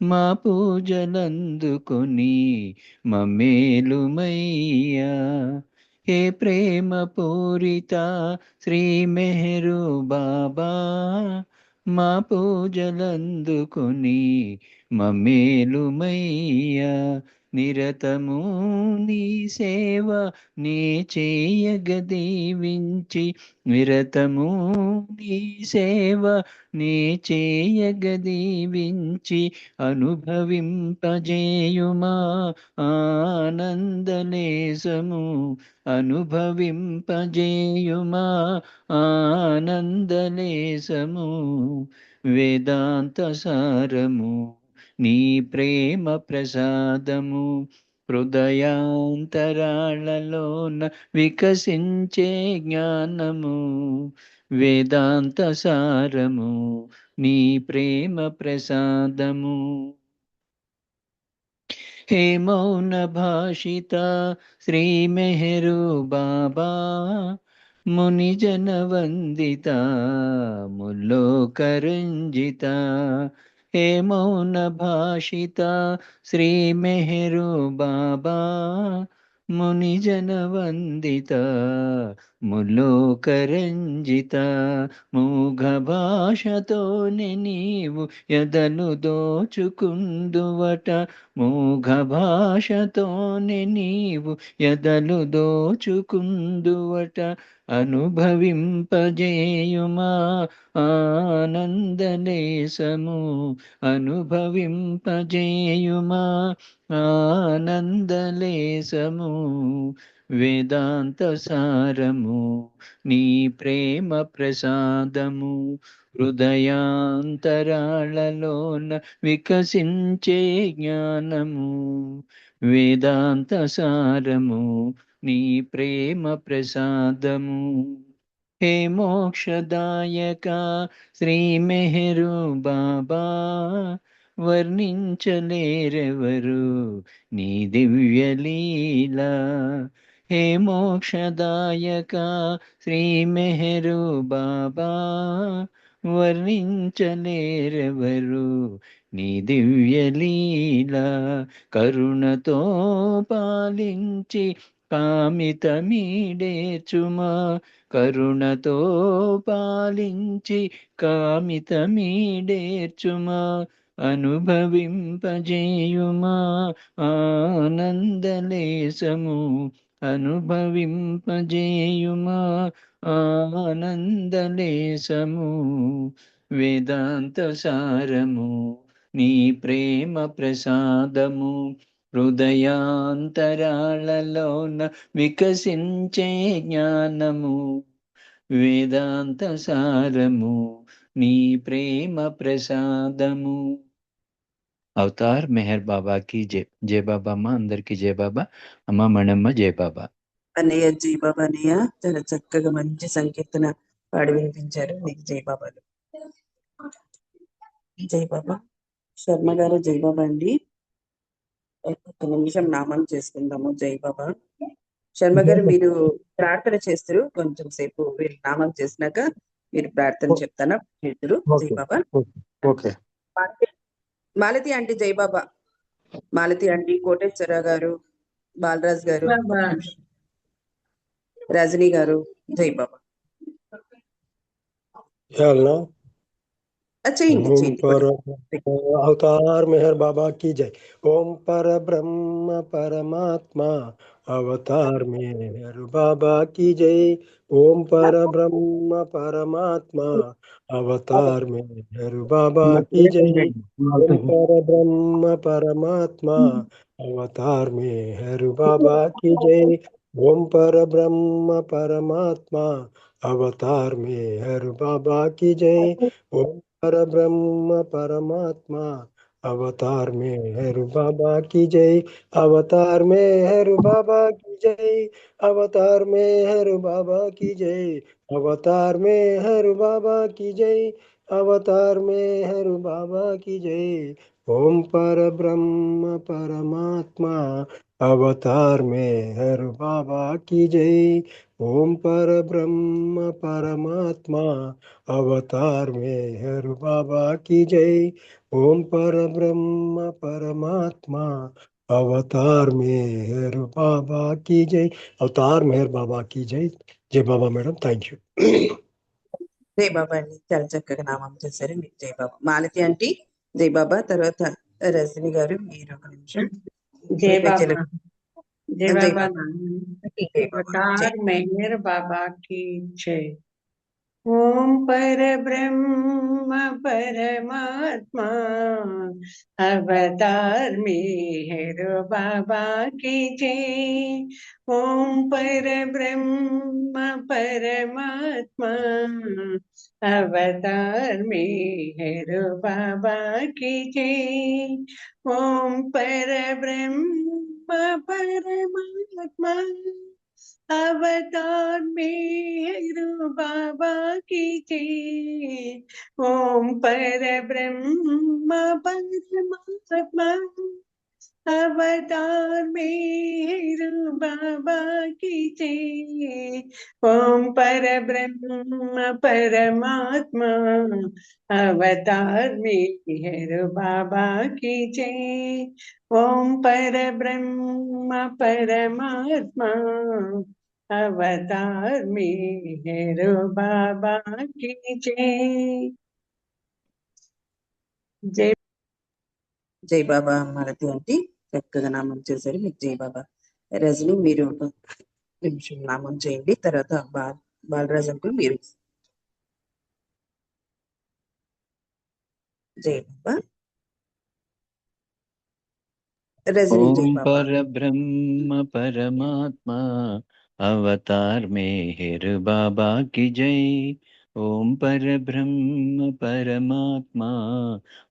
మా పూజలందుకొని మమ్మేలుమయ్యా. హే ప్రేమ పూరిత శ్రీ మెహరు బాబా మా పూజలందుకొని మమ్మేలుమయ్యా. నిరతము నీ సేవ నీ చేయగదీవించి నిరతము నీ సేవ నీ చేయగదీవించి అనుభవింపజేయుమా ఆనందలేశము. అనుభవింపజేయుమా ఆనందలేశము. వేదాంత సారము నీ ప్రేమ ప్రసాదము హృదయాంతరాళలోన వికసించే జ్ఞానము. వేదాంత సారము నీ ప్రేమ ప్రసాదము. హే మౌన భాషిత శ్రీ మెహరు బాబా మునిజన వందిత ముల్లోకరంజిత. హే మౌన భాషిత శ్రీ మెహరు బాబా మునిజన వందిత ముల్లోకరంజిత. మూఘ భాషతోనే నీవు ఎదలు దోచుకుందువట. మూఘ భాషతోనే నీవు ఎదలు దోచుకుందువట. అనుభవింపజేయుమా ఆనందలేశము. అనుభవింపజేయుమా ఆనందలేశము. వేదాంత సారము నీ ప్రేమ ప్రసాదము హృదయాంతరాళలోన వికసించే జ్ఞానము. వేదాంత సారము నీ ప్రేమ ప్రసాదము. हे మోక్షదాయక శ్రీ మెహరు బాబా వర్ణించలేరెవరు నీ దివ్య లీల. హే మోక్షదాయక శ్రీ మెహరు బాబా వర్ణించలేరెవరు నీ దివ్య లీల. కరుణతో పాలించి కామితమీడేచుమా, కరుణతో పాలించి కామితమీడేర్చుమా, అనుభవింపజేయుమా ఆనందలేశము, అనుభవింపజేయుమా ఆనందలేశము. వేదాంత సారము నీ ప్రేమ ప్రసాదము హృదయాంతరాళలోన వికసించే జ్ఞానము. వేదాంత సారము నీ ప్రేమ ప్రసాదము. అవతార్ మెహర్ బాబా కి జై. జై బాబా అమ్మ, అందరికి జై బాబా. అమ్మ మణమ్మ జై బాబా. అన్నయ్య జై బాబా అన్నయ్య చాలా చక్కగా మంచి సంకీర్తన పాడి వినిపించారు. మీకు జై బాబాలు. జై బాబా. శర్మ గారు జై బాబా అండి. ఒక్క నిమిషం నామం చేసుకుందాము. జై బాబా. శర్మ గారు మీరు ప్రార్థన చేస్తారు, కొంచెం సేపు వీళ్ళు నామం చేసినాక మీరు ప్రార్థన చెప్తారా చేతురు. జై బాబా. ఓకే. మాలతి ఆంటీ జై బాబా. మాలతి ఆంటీ, కోటేశ్వర గారు, బాలరాజ్ గారు, బాబా. రజనీ గారు జై బాబా. చేయండి ओम చేయండి. पर अवतार मेहर बाबा की जय। ओम पर ब्रह्म परमात्मा अवतार मेहर बाबा की जय। ओम पर ब्रह्म परमात्मा अवतार मेहर बाबा की जय। ओम पर ब्रह्म परमात्मा अवतार मेहर बाबा की जय। ओम पर ब्रह्म परमात्मा अवतार मेहर बाबा की जय। ओम पर ब्रह्म परमात्मा अवतार मेहर बाबा की जय। अवतार मेहर बाबा की जय। अवतार मेहर बाबा की जय। अवतार मेहर बाबा की जय। अवतार मेहर बाबा की जय। ओम पर ब्रह्म परमात्मा अवतार मेहर बाबा की जय। ओम पर ब्रह्म परमात्मा अवतार मेहर बाबा की जय। ओम पर ब्रह्म परमात्मा अवतार मेहर बाबा की जय। अवतार मेहर बाबा की जय। जय बाबा मैडम, थैंक यू। జై బాబా అండి. చాలా చక్కగా నామం చేశారు. మీకు జై బాబా. మాలతి ఆంటీ జై బాబా. తర్వాత రజని గారు మీరు ఒక నిమిషం. जय ఇప్పుడు बाबा। జై जय జై बाबा। బాబా. జై బాబా. జై अवतार मेहर बाबा की जय। ओम पर ब्रह्म परमात्मा अवतार मेहर बाबा की जय। ओम पर ब्रह्म परमात्मा अवतार मेहर बाबा की जय। ओम पर ब्रह्म परमात्मा अवतार मेहर बाबा की जय। ओम पर ब्रह्म परमात्मा अवतार मेहर बाबा की जय। ओम पर ब्रह्म परमात्मा अवतार मेहर बाबा की जय। ओम पर ब्रह्म परमात्मा अवतार मेहर बाबा की जय। जय జై బాబా. మాలతి ఆంటీ చక్కగా నామం చేశారు. మీకు జై బాబా. రజని మీరు ఒక నిమిషం నామం చేయండి. తర్వాత బాలరాజ్ అంకుల్ మీరు. జై బాబా. రజని జై ఓం బాబా. పర బ్రహ్మ పరమాత్మా अवतार मेहर बाबा की जय। ओम पर ब्रह्म परमात्मा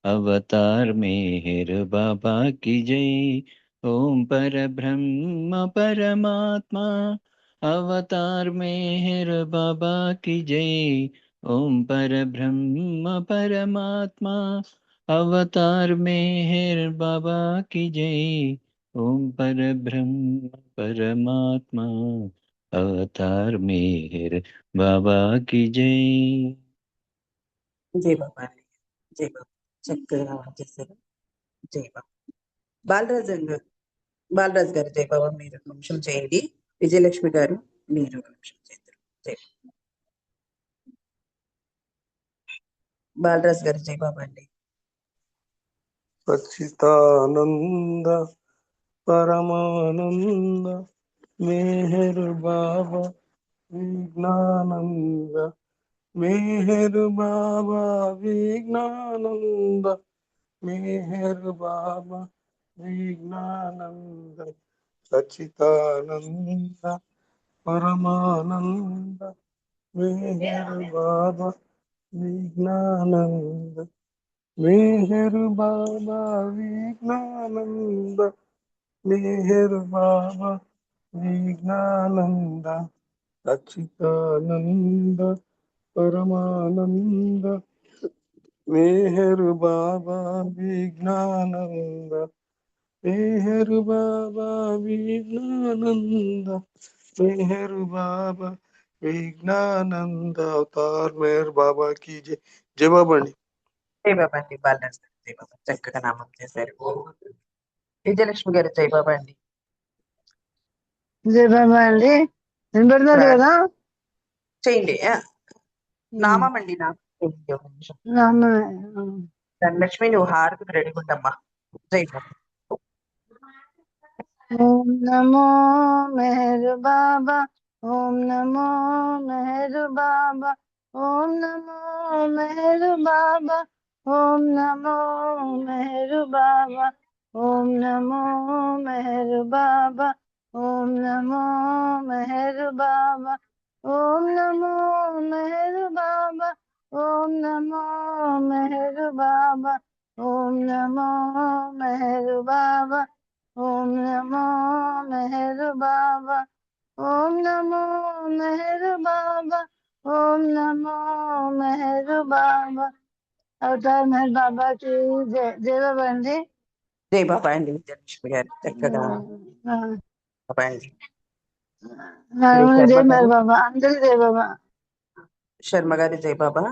अवतार मेहर बाबा की जय। ओम पर ब्रह्म परमात्मा अवतार मेहर बाबा की जय। ओम पर ब्रह्म परमात्मा अवतार मेहर बाबा की जय। ओम पर ब्रह्म परमात्मा अवतार मेहर बाबा की जय। జై బాబా అండి. జై బాబా. చక్కగా చేశారు. జై బాబా. బాలరాజు గారు జై బాబా మీరు ఒక నిమిషం చేయండి. విజయలక్ష్మి గారు మీరు ఒక నిమిషం చేద్దరు. జై బాలరాజు గారు జై బాబా అండి. సచ్చిదానంద పరమానంద మేహర్ బాబా విజ్ఞానంద మేహర్ బాబా విజ్ఞానంద మేహర్ బాబా విజ్ఞానంద సచ్చిదానంద పరమానంద మేహర్ బాబా విజ్ఞానంద మేహర్ బాబా విజ్ఞానంద మేహర్ బాబా విజ్ఞానంద సచ్చిదానంద పరమానంద మేహర్ బాబా విజ్ఞానంద మేహర్ బాబా విజ్ఞానంద మేహర్ బాబా విజ్ఞానంద అవతార్ మేహర్ బాబా की जय। जय बाबा అండి। జై బాబా అండి. బాలరాజు గారు జై బాబా చక్కగా నామం చేశారు. విజయలక్ష్మి గారు జై బాబా అండి. జై బాబా అండి. వినపడుతుంది కదా? చేయండి. నామం అండి నాకు చేయండి ఒక నిమిషం. ధనలక్ష్మి నువ్వు హారతికి రెడీగా ఉండమ్మా. జై బాబా. ఓం నమో మెహర్ బాబా ఓం నమో మెహర్ బాబా ఓం నమో మెహర్ బాబా ఓం నమో మెహర్ బాబా ఓం నమో మెహర్ బాబా ఓం నమో మెహర్ బాబా ఓం నమో మెహర్ బాబా ఓం నమో మెహర్ బాబా ఓం నమో మెహర్ బాబా ఓం నమో మెహర్ బాబా ఓం నమో మెహర్ బాబా ఓం నమో మెహర్ బాబా అవతార్ మెహర్ బాబాకి జై. జై బాబా అండి. జై బాబా అండి. విజయలక్ష్మి గారు చక్కగా బాబా అండి. జై మెహర్ బాబా అందరూ జై బాబా. శర్మ గారు జై బాబా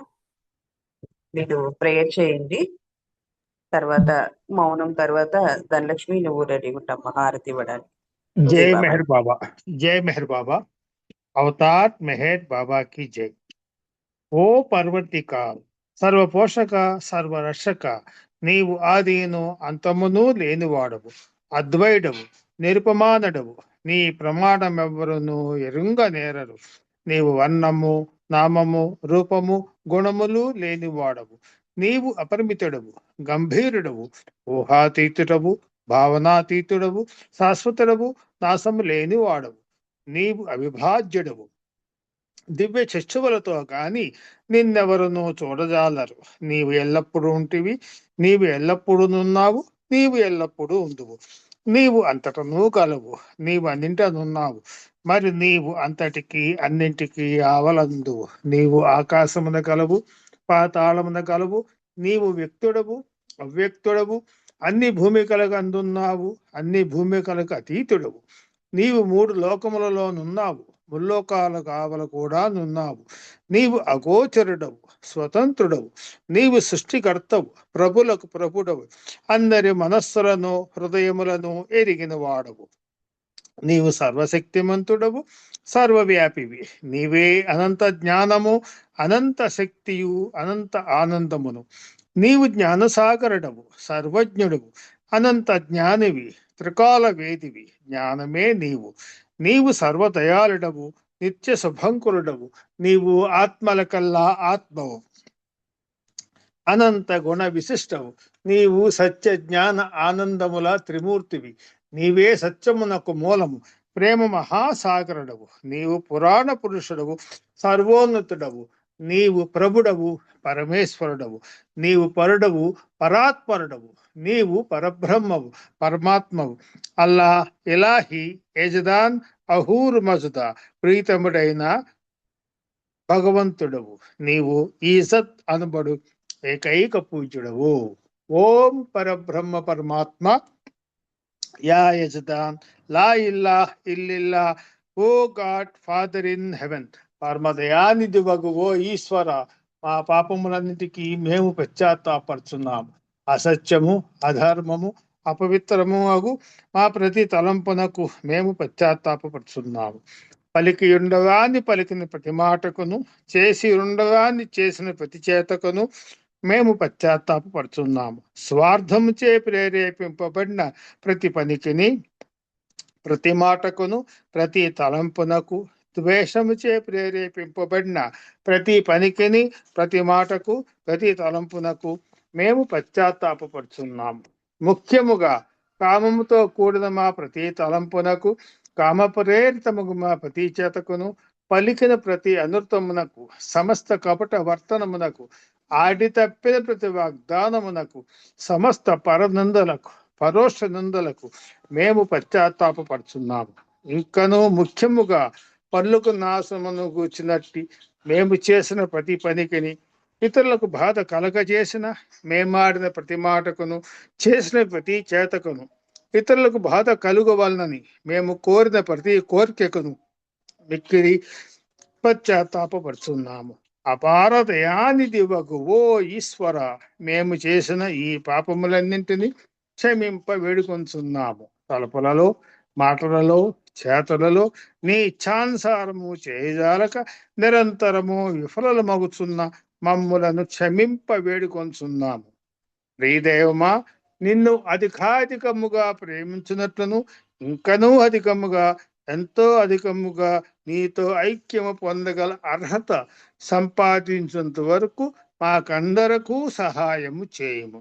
మీరు ప్రేయర్ చేయండి. తర్వాత మౌనం తర్వాత ధనలక్ష్మి నువ్వు రెడీ ఉంటామ్మా హారతి ఇవ్వడానికి. जय मेहर बाबा। जय मेहर बाबा अवतार मेहर बाबा की जय। ఓ పర్వతిక సర్వ పోషక సర్వరక్షక నీవు ఆదిను అంతమును లేనివాడవు అద్వైడవు నిరుపమానడవు నీ ప్రమాణమెవ్వరును ఎరుంగ నేరరు నీవు వర్ణము నామము రూపము గుణములు లేనివాడవు నీవు అపరిమితుడవు గంభీరుడవు ఊహాతీతుడవు భావనాతీతుడవు శాశ్వతుడవు నాశము లేనివాడవు నీవు అవిభాజ్యుడవు దివ్య చచ్చువులతో గాని నిన్నెవరునూ చూడజాలరు నీవు ఎల్లప్పుడూ ఉంటివి నీవు ఎల్లప్పుడూ నున్నావు నీవు ఎల్లప్పుడూ ఉందువు నీవు అంతటను కలవు నీవు అన్నింటనున్నావు మరి నీవు అంతటికి అన్నింటికి ఆవలందువు నీవు ఆకాశమున కలవు పాతాళమున కలవు నీవు వ్యక్తుడవు అవ్యక్తుడవు అన్ని భూమికలకు అందున్నావు అన్ని భూమికలకు అతీతుడవు నీవు 3 లోకములలోనున్నావు ముల్లోకాల కావల కూడా నున్నావు నీవు అగోచరుడవు స్వతంత్రుడవు నీవు సృష్టికర్తవు ప్రభులకు ప్రభుడవు అందరి మనస్సులను హృదయములను ఎరిగిన వాడవు నీవు సర్వశక్తిమంతుడవు సర్వవ్యాపివి నీవే అనంత జ్ఞానము అనంత శక్తియు అనంత ఆనందమును నీవు జ్ఞానసాగరుడవు సర్వజ్ఞుడవు అనంత జ్ఞానివి త్రికాల వేదివి జ్ఞానమే నీవు నీవు సర్వదయాళుడవు నిత్య శుభంకురుడవు నీవు ఆత్మలకల్లా ఆత్మవు అనంత గుణ విశిష్టవు నీవు సత్య జ్ఞాన ఆనందముల త్రిమూర్తివి నీవే సత్యమునకు మూలము ప్రేమ మహాసాగరుడవు నీవు పురాణ పురుషుడవు సర్వోన్నతుడవు నీవు ప్రభుడవు పరమేశ్వరుడవు నీవు పరుడవు పరాత్పరుడవు నీవు పరబ్రహ్మవు పరమాత్మవు అల్లా ఇలాహి యజదాన్ అహూరు మసుద ప్రీతముడైన భగవంతుడవు. నీవు ఈసత్ అనబడు ఏకైక పూజ్యుడవు. ఓం పరబ్రహ్మ పరమాత్మ యా యజదాన్ లా ఇల్లా ఇల్లిల్లా ఓ గాడ్ ఫాదర్ ఇన్ హెవెన్. పరమదయానిధి వగు ఓ ఈశ్వర, మా పాపములన్నిటికీ మేము పశ్చాత్తాపడుచున్నాము. అసత్యము, అధర్మము, అపవిత్రము అగు మా ప్రతి తలంపునకు మేము పశ్చాత్తాపడుచున్నాము. పలికి ఉండగాని పలికిన ప్రతి మాటకును, చేసి ఉండగాని చేసిన ప్రతి చేతకును మేము పశ్చాత్తాపడుచున్నాము. స్వార్థముచే ప్రేరేపింపబడిన ప్రతి పనికిని, ప్రతి మాటకును, ప్రతి తలంపునకు, ద్వేషముచే ప్రేరేపింపబడిన ప్రతి పనికిని, ప్రతి మాటకు, ప్రతి తలంపునకు మేము పశ్చాత్తాపడుచున్నాము. ముఖ్యముగా కామముతో కూడిన మా ప్రతి తలంపునకు, కామప్రేరితముగు మా ప్రతి చేతకును, పలికిన ప్రతి అనృతమునకు, సమస్త కపట వర్తనమునకు, ఆడి తప్పిన ప్రతి వాగ్దానమునకు, సమస్త పరనందలకు, పరోక్ష నందలకు మేము పశ్చాత్తాపడుచున్నాము. ఇంకనూ ముఖ్యముగా పనులకు నాశనమును గూర్చినట్టి మేము చేసిన ప్రతి పనికిని, ఇతరులకు బాధ కలగజేసిన మేమాడిన ప్రతి మాటకును, చేసిన ప్రతి చేతకును, ఇతరులకు బాధ కలుగవలనని మేము కోరిన ప్రతి కోరికకును మిక్కిలి పశ్చాత్తాపడుచున్నాము. అపార దయానిధి వగు ఓ ఈశ్వర, మేము చేసిన ఈ పాపములన్నింటినీ క్షమింప వేడుకొంచున్నాము. తలపులలో, మాటలలో, చేతులలో నీ ఇచ్ఛానుసారము చేయజాలక నిరంతరము విఫలమగుచున్న మమ్ములను క్షమింప వేడుకొంచున్నాము. ప్రియదేవమా, నిన్ను అధికాధికముగా ప్రేమించినట్లును ఇంకనూ అధికముగా, ఎంతో అధికముగా నీతో ఐక్యము పొందగల అర్హత సంపాదించేంత వరకు మాకందరకు సహాయము చేయము.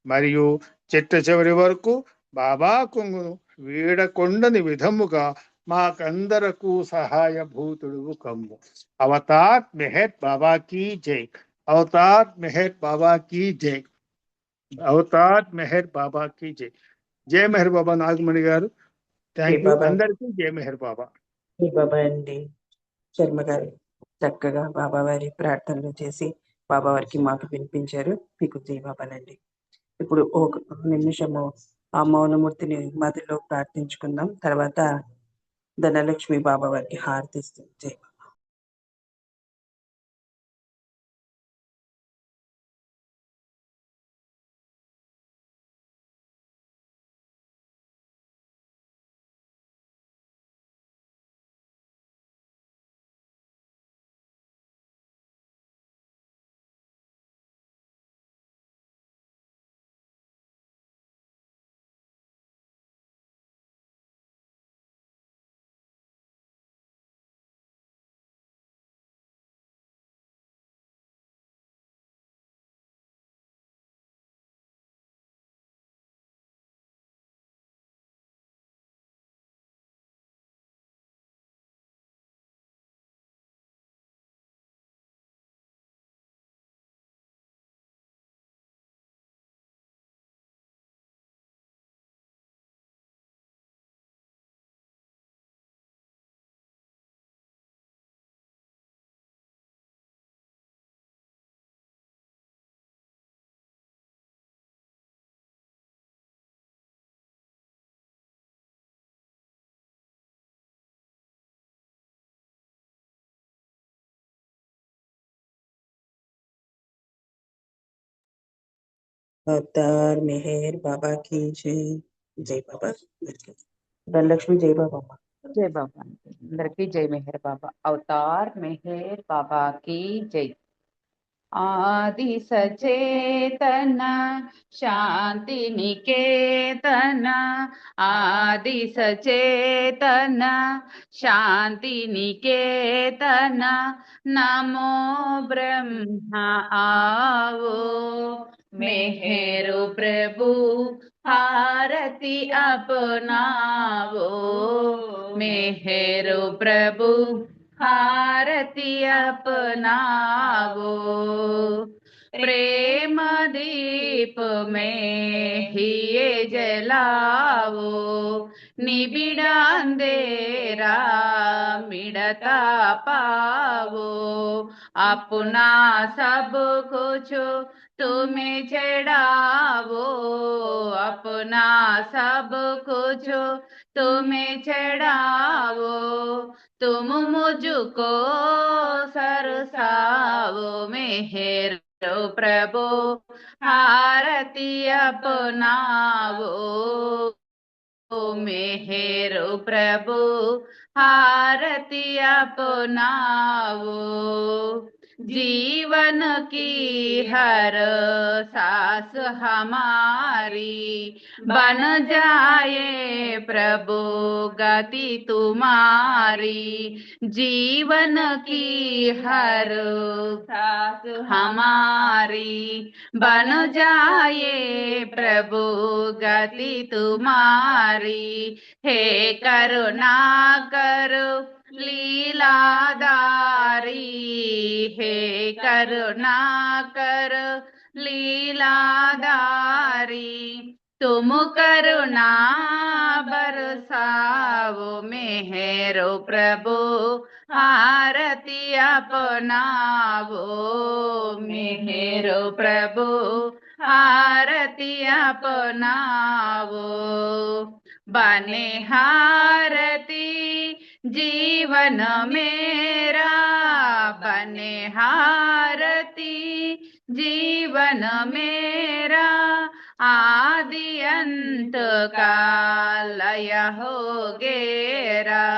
మరియు చిట్ట చివరి వరకు బాబా కొంగును వీడకొండని విధముగా మాకందరకు సహాయభూతుడు కమ్ము. అవతార్ మెహర్ బాబా కీ జై. అవతార్ మెహర్ బాబా కీ జై. అవతార్ మెహర్ బాబా కీ జై. జై మెహర్ బాబా నాగమణి గారు. Thank you. బాబా. అందరికీ జై మెహర్ బాబా. జై బాబా అండి. శర్మ గారు చక్కగా బాబావారి ప్రార్థనలు చేసి బాబావారికి మాకు వినిపించారు. మీకు జై బాబాలండి. ఇప్పుడు ఒక నిమిషము ఆ మౌనమూర్తిని మదిలో ప్రార్థించుకుందాం. తర్వాత ధనలక్ష్మి బాబావారికి హారతిస్తుంది. జై బాబా. అవతార్ మెహర్ బాబా की जय. జై బాబా. ధనలక్ష్మి జై బాబా. జై బాబా. అందరికీ జై మెహర్ బాబా. అవతార్ మెహర్ బాబా కీ జై. ఆది సచేతన శాంతి నికేతన, ఆది సచేతన శాంతి నికేతన, నమో బ్రహ్మ आवो मेहरो प्रभु आरती अपनावो, मेहरो प्रभु आरती अपनावो, प्रेम दीप में ही ये जलाओ, निबिड़ अंधेरा मिटता पाओ, अपना सब कुछ तुम्हें चढ़ावो, अपना सब कुछ तुम्हें चढ़ावो, तुम मुझको सरसाओ मेहर प्रभु, आरती अपनावो मेहर प्रभु, आरती अपनावो, जीवन की हर सांस हमारी बन जाए प्रभु गति तुम्हारी, जीवन की हर सांस हमारी बन जाए प्रभु गति तुम्हारी, हे करुणा करो लीलाधारी, हे करुणा कर लीलाधारी, तुम करुणा बरसाओ मेहरो प्रभु, आरती अपनावो मेहरो प्रभु, आरती अपनावो, बने हारती जीवन मेरा, बने हारती जीवन मेरा, आदि अंत का लय हो गेरा,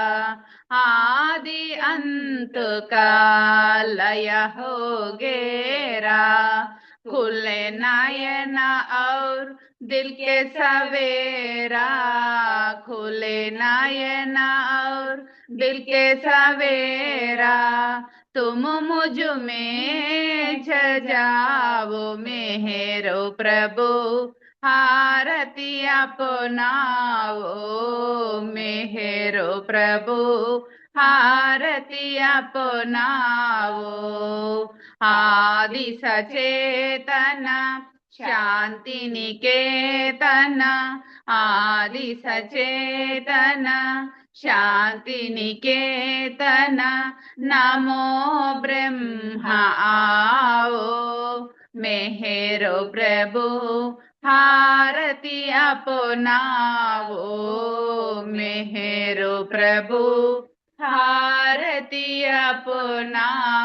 आदि अंत का लय हो गेरा, खुले नयना और दिल के सवेरा, खुले नयना और दिल के सवेरा, तुम मुझ में जाओ मेहरो प्रभु, आरती अपनाओ मेहरो प्रभु, आरती अपनाओ, आदि सचेतन शांति निकेतन, आदि सचेतन शांति निकेतन, नमो ब्रह्मा आओ मेहरो प्रभु, आरती अपनाओ मेहरो प्रभु, आरती अपनाओ।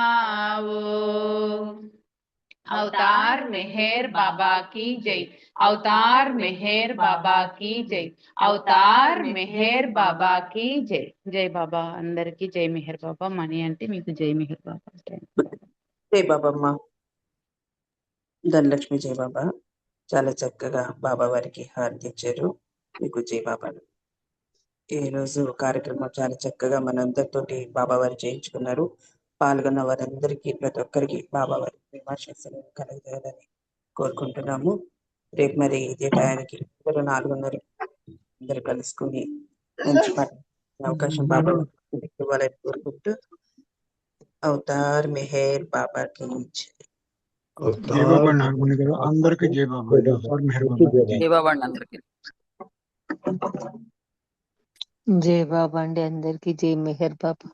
अवतार मेहर बाबा की जय, अवतार मेहर बाबा की जय, अवतार मेहर बाबा की जय। जय बाबा, అందరికీ జై మెహర్ బాబా. మణి అంటే మీకు జై మెహర్ బాబా. జై బాబమ్మ, ధనలక్ష్మి జై బాబా. చాలా చక్కగా బాబా వారికి హారతి ఇచ్చారు. మీకు జై బాబా. ఈ రోజు కార్యక్రమం చాలా చక్కగా మనందరితోటి బాబా వారు చేయించుకున్నారు. పాల్గొన్న వారందరికీ ప్రతి ఒక్కరికి బాబా వారి విమర్శలు కలగజేయాలని కోరుకుంటున్నాము. రేపు మరి ఇదే టయానికి 4:30 అందరూ కలుసుకుని మంచి అవకాశం బాబా ఇవ్వాలని కోరుకుంటూ అవతార్ మెహర్ బాబా కి జై బాబా నాగమణి గారు, అందరికీ జై బాబా. అవతార్ మెహర్ బాబా కి జై. జై బాబా అండి అందరికి. జై బాబా అండి అందరికి జై మెహర్ బాబా.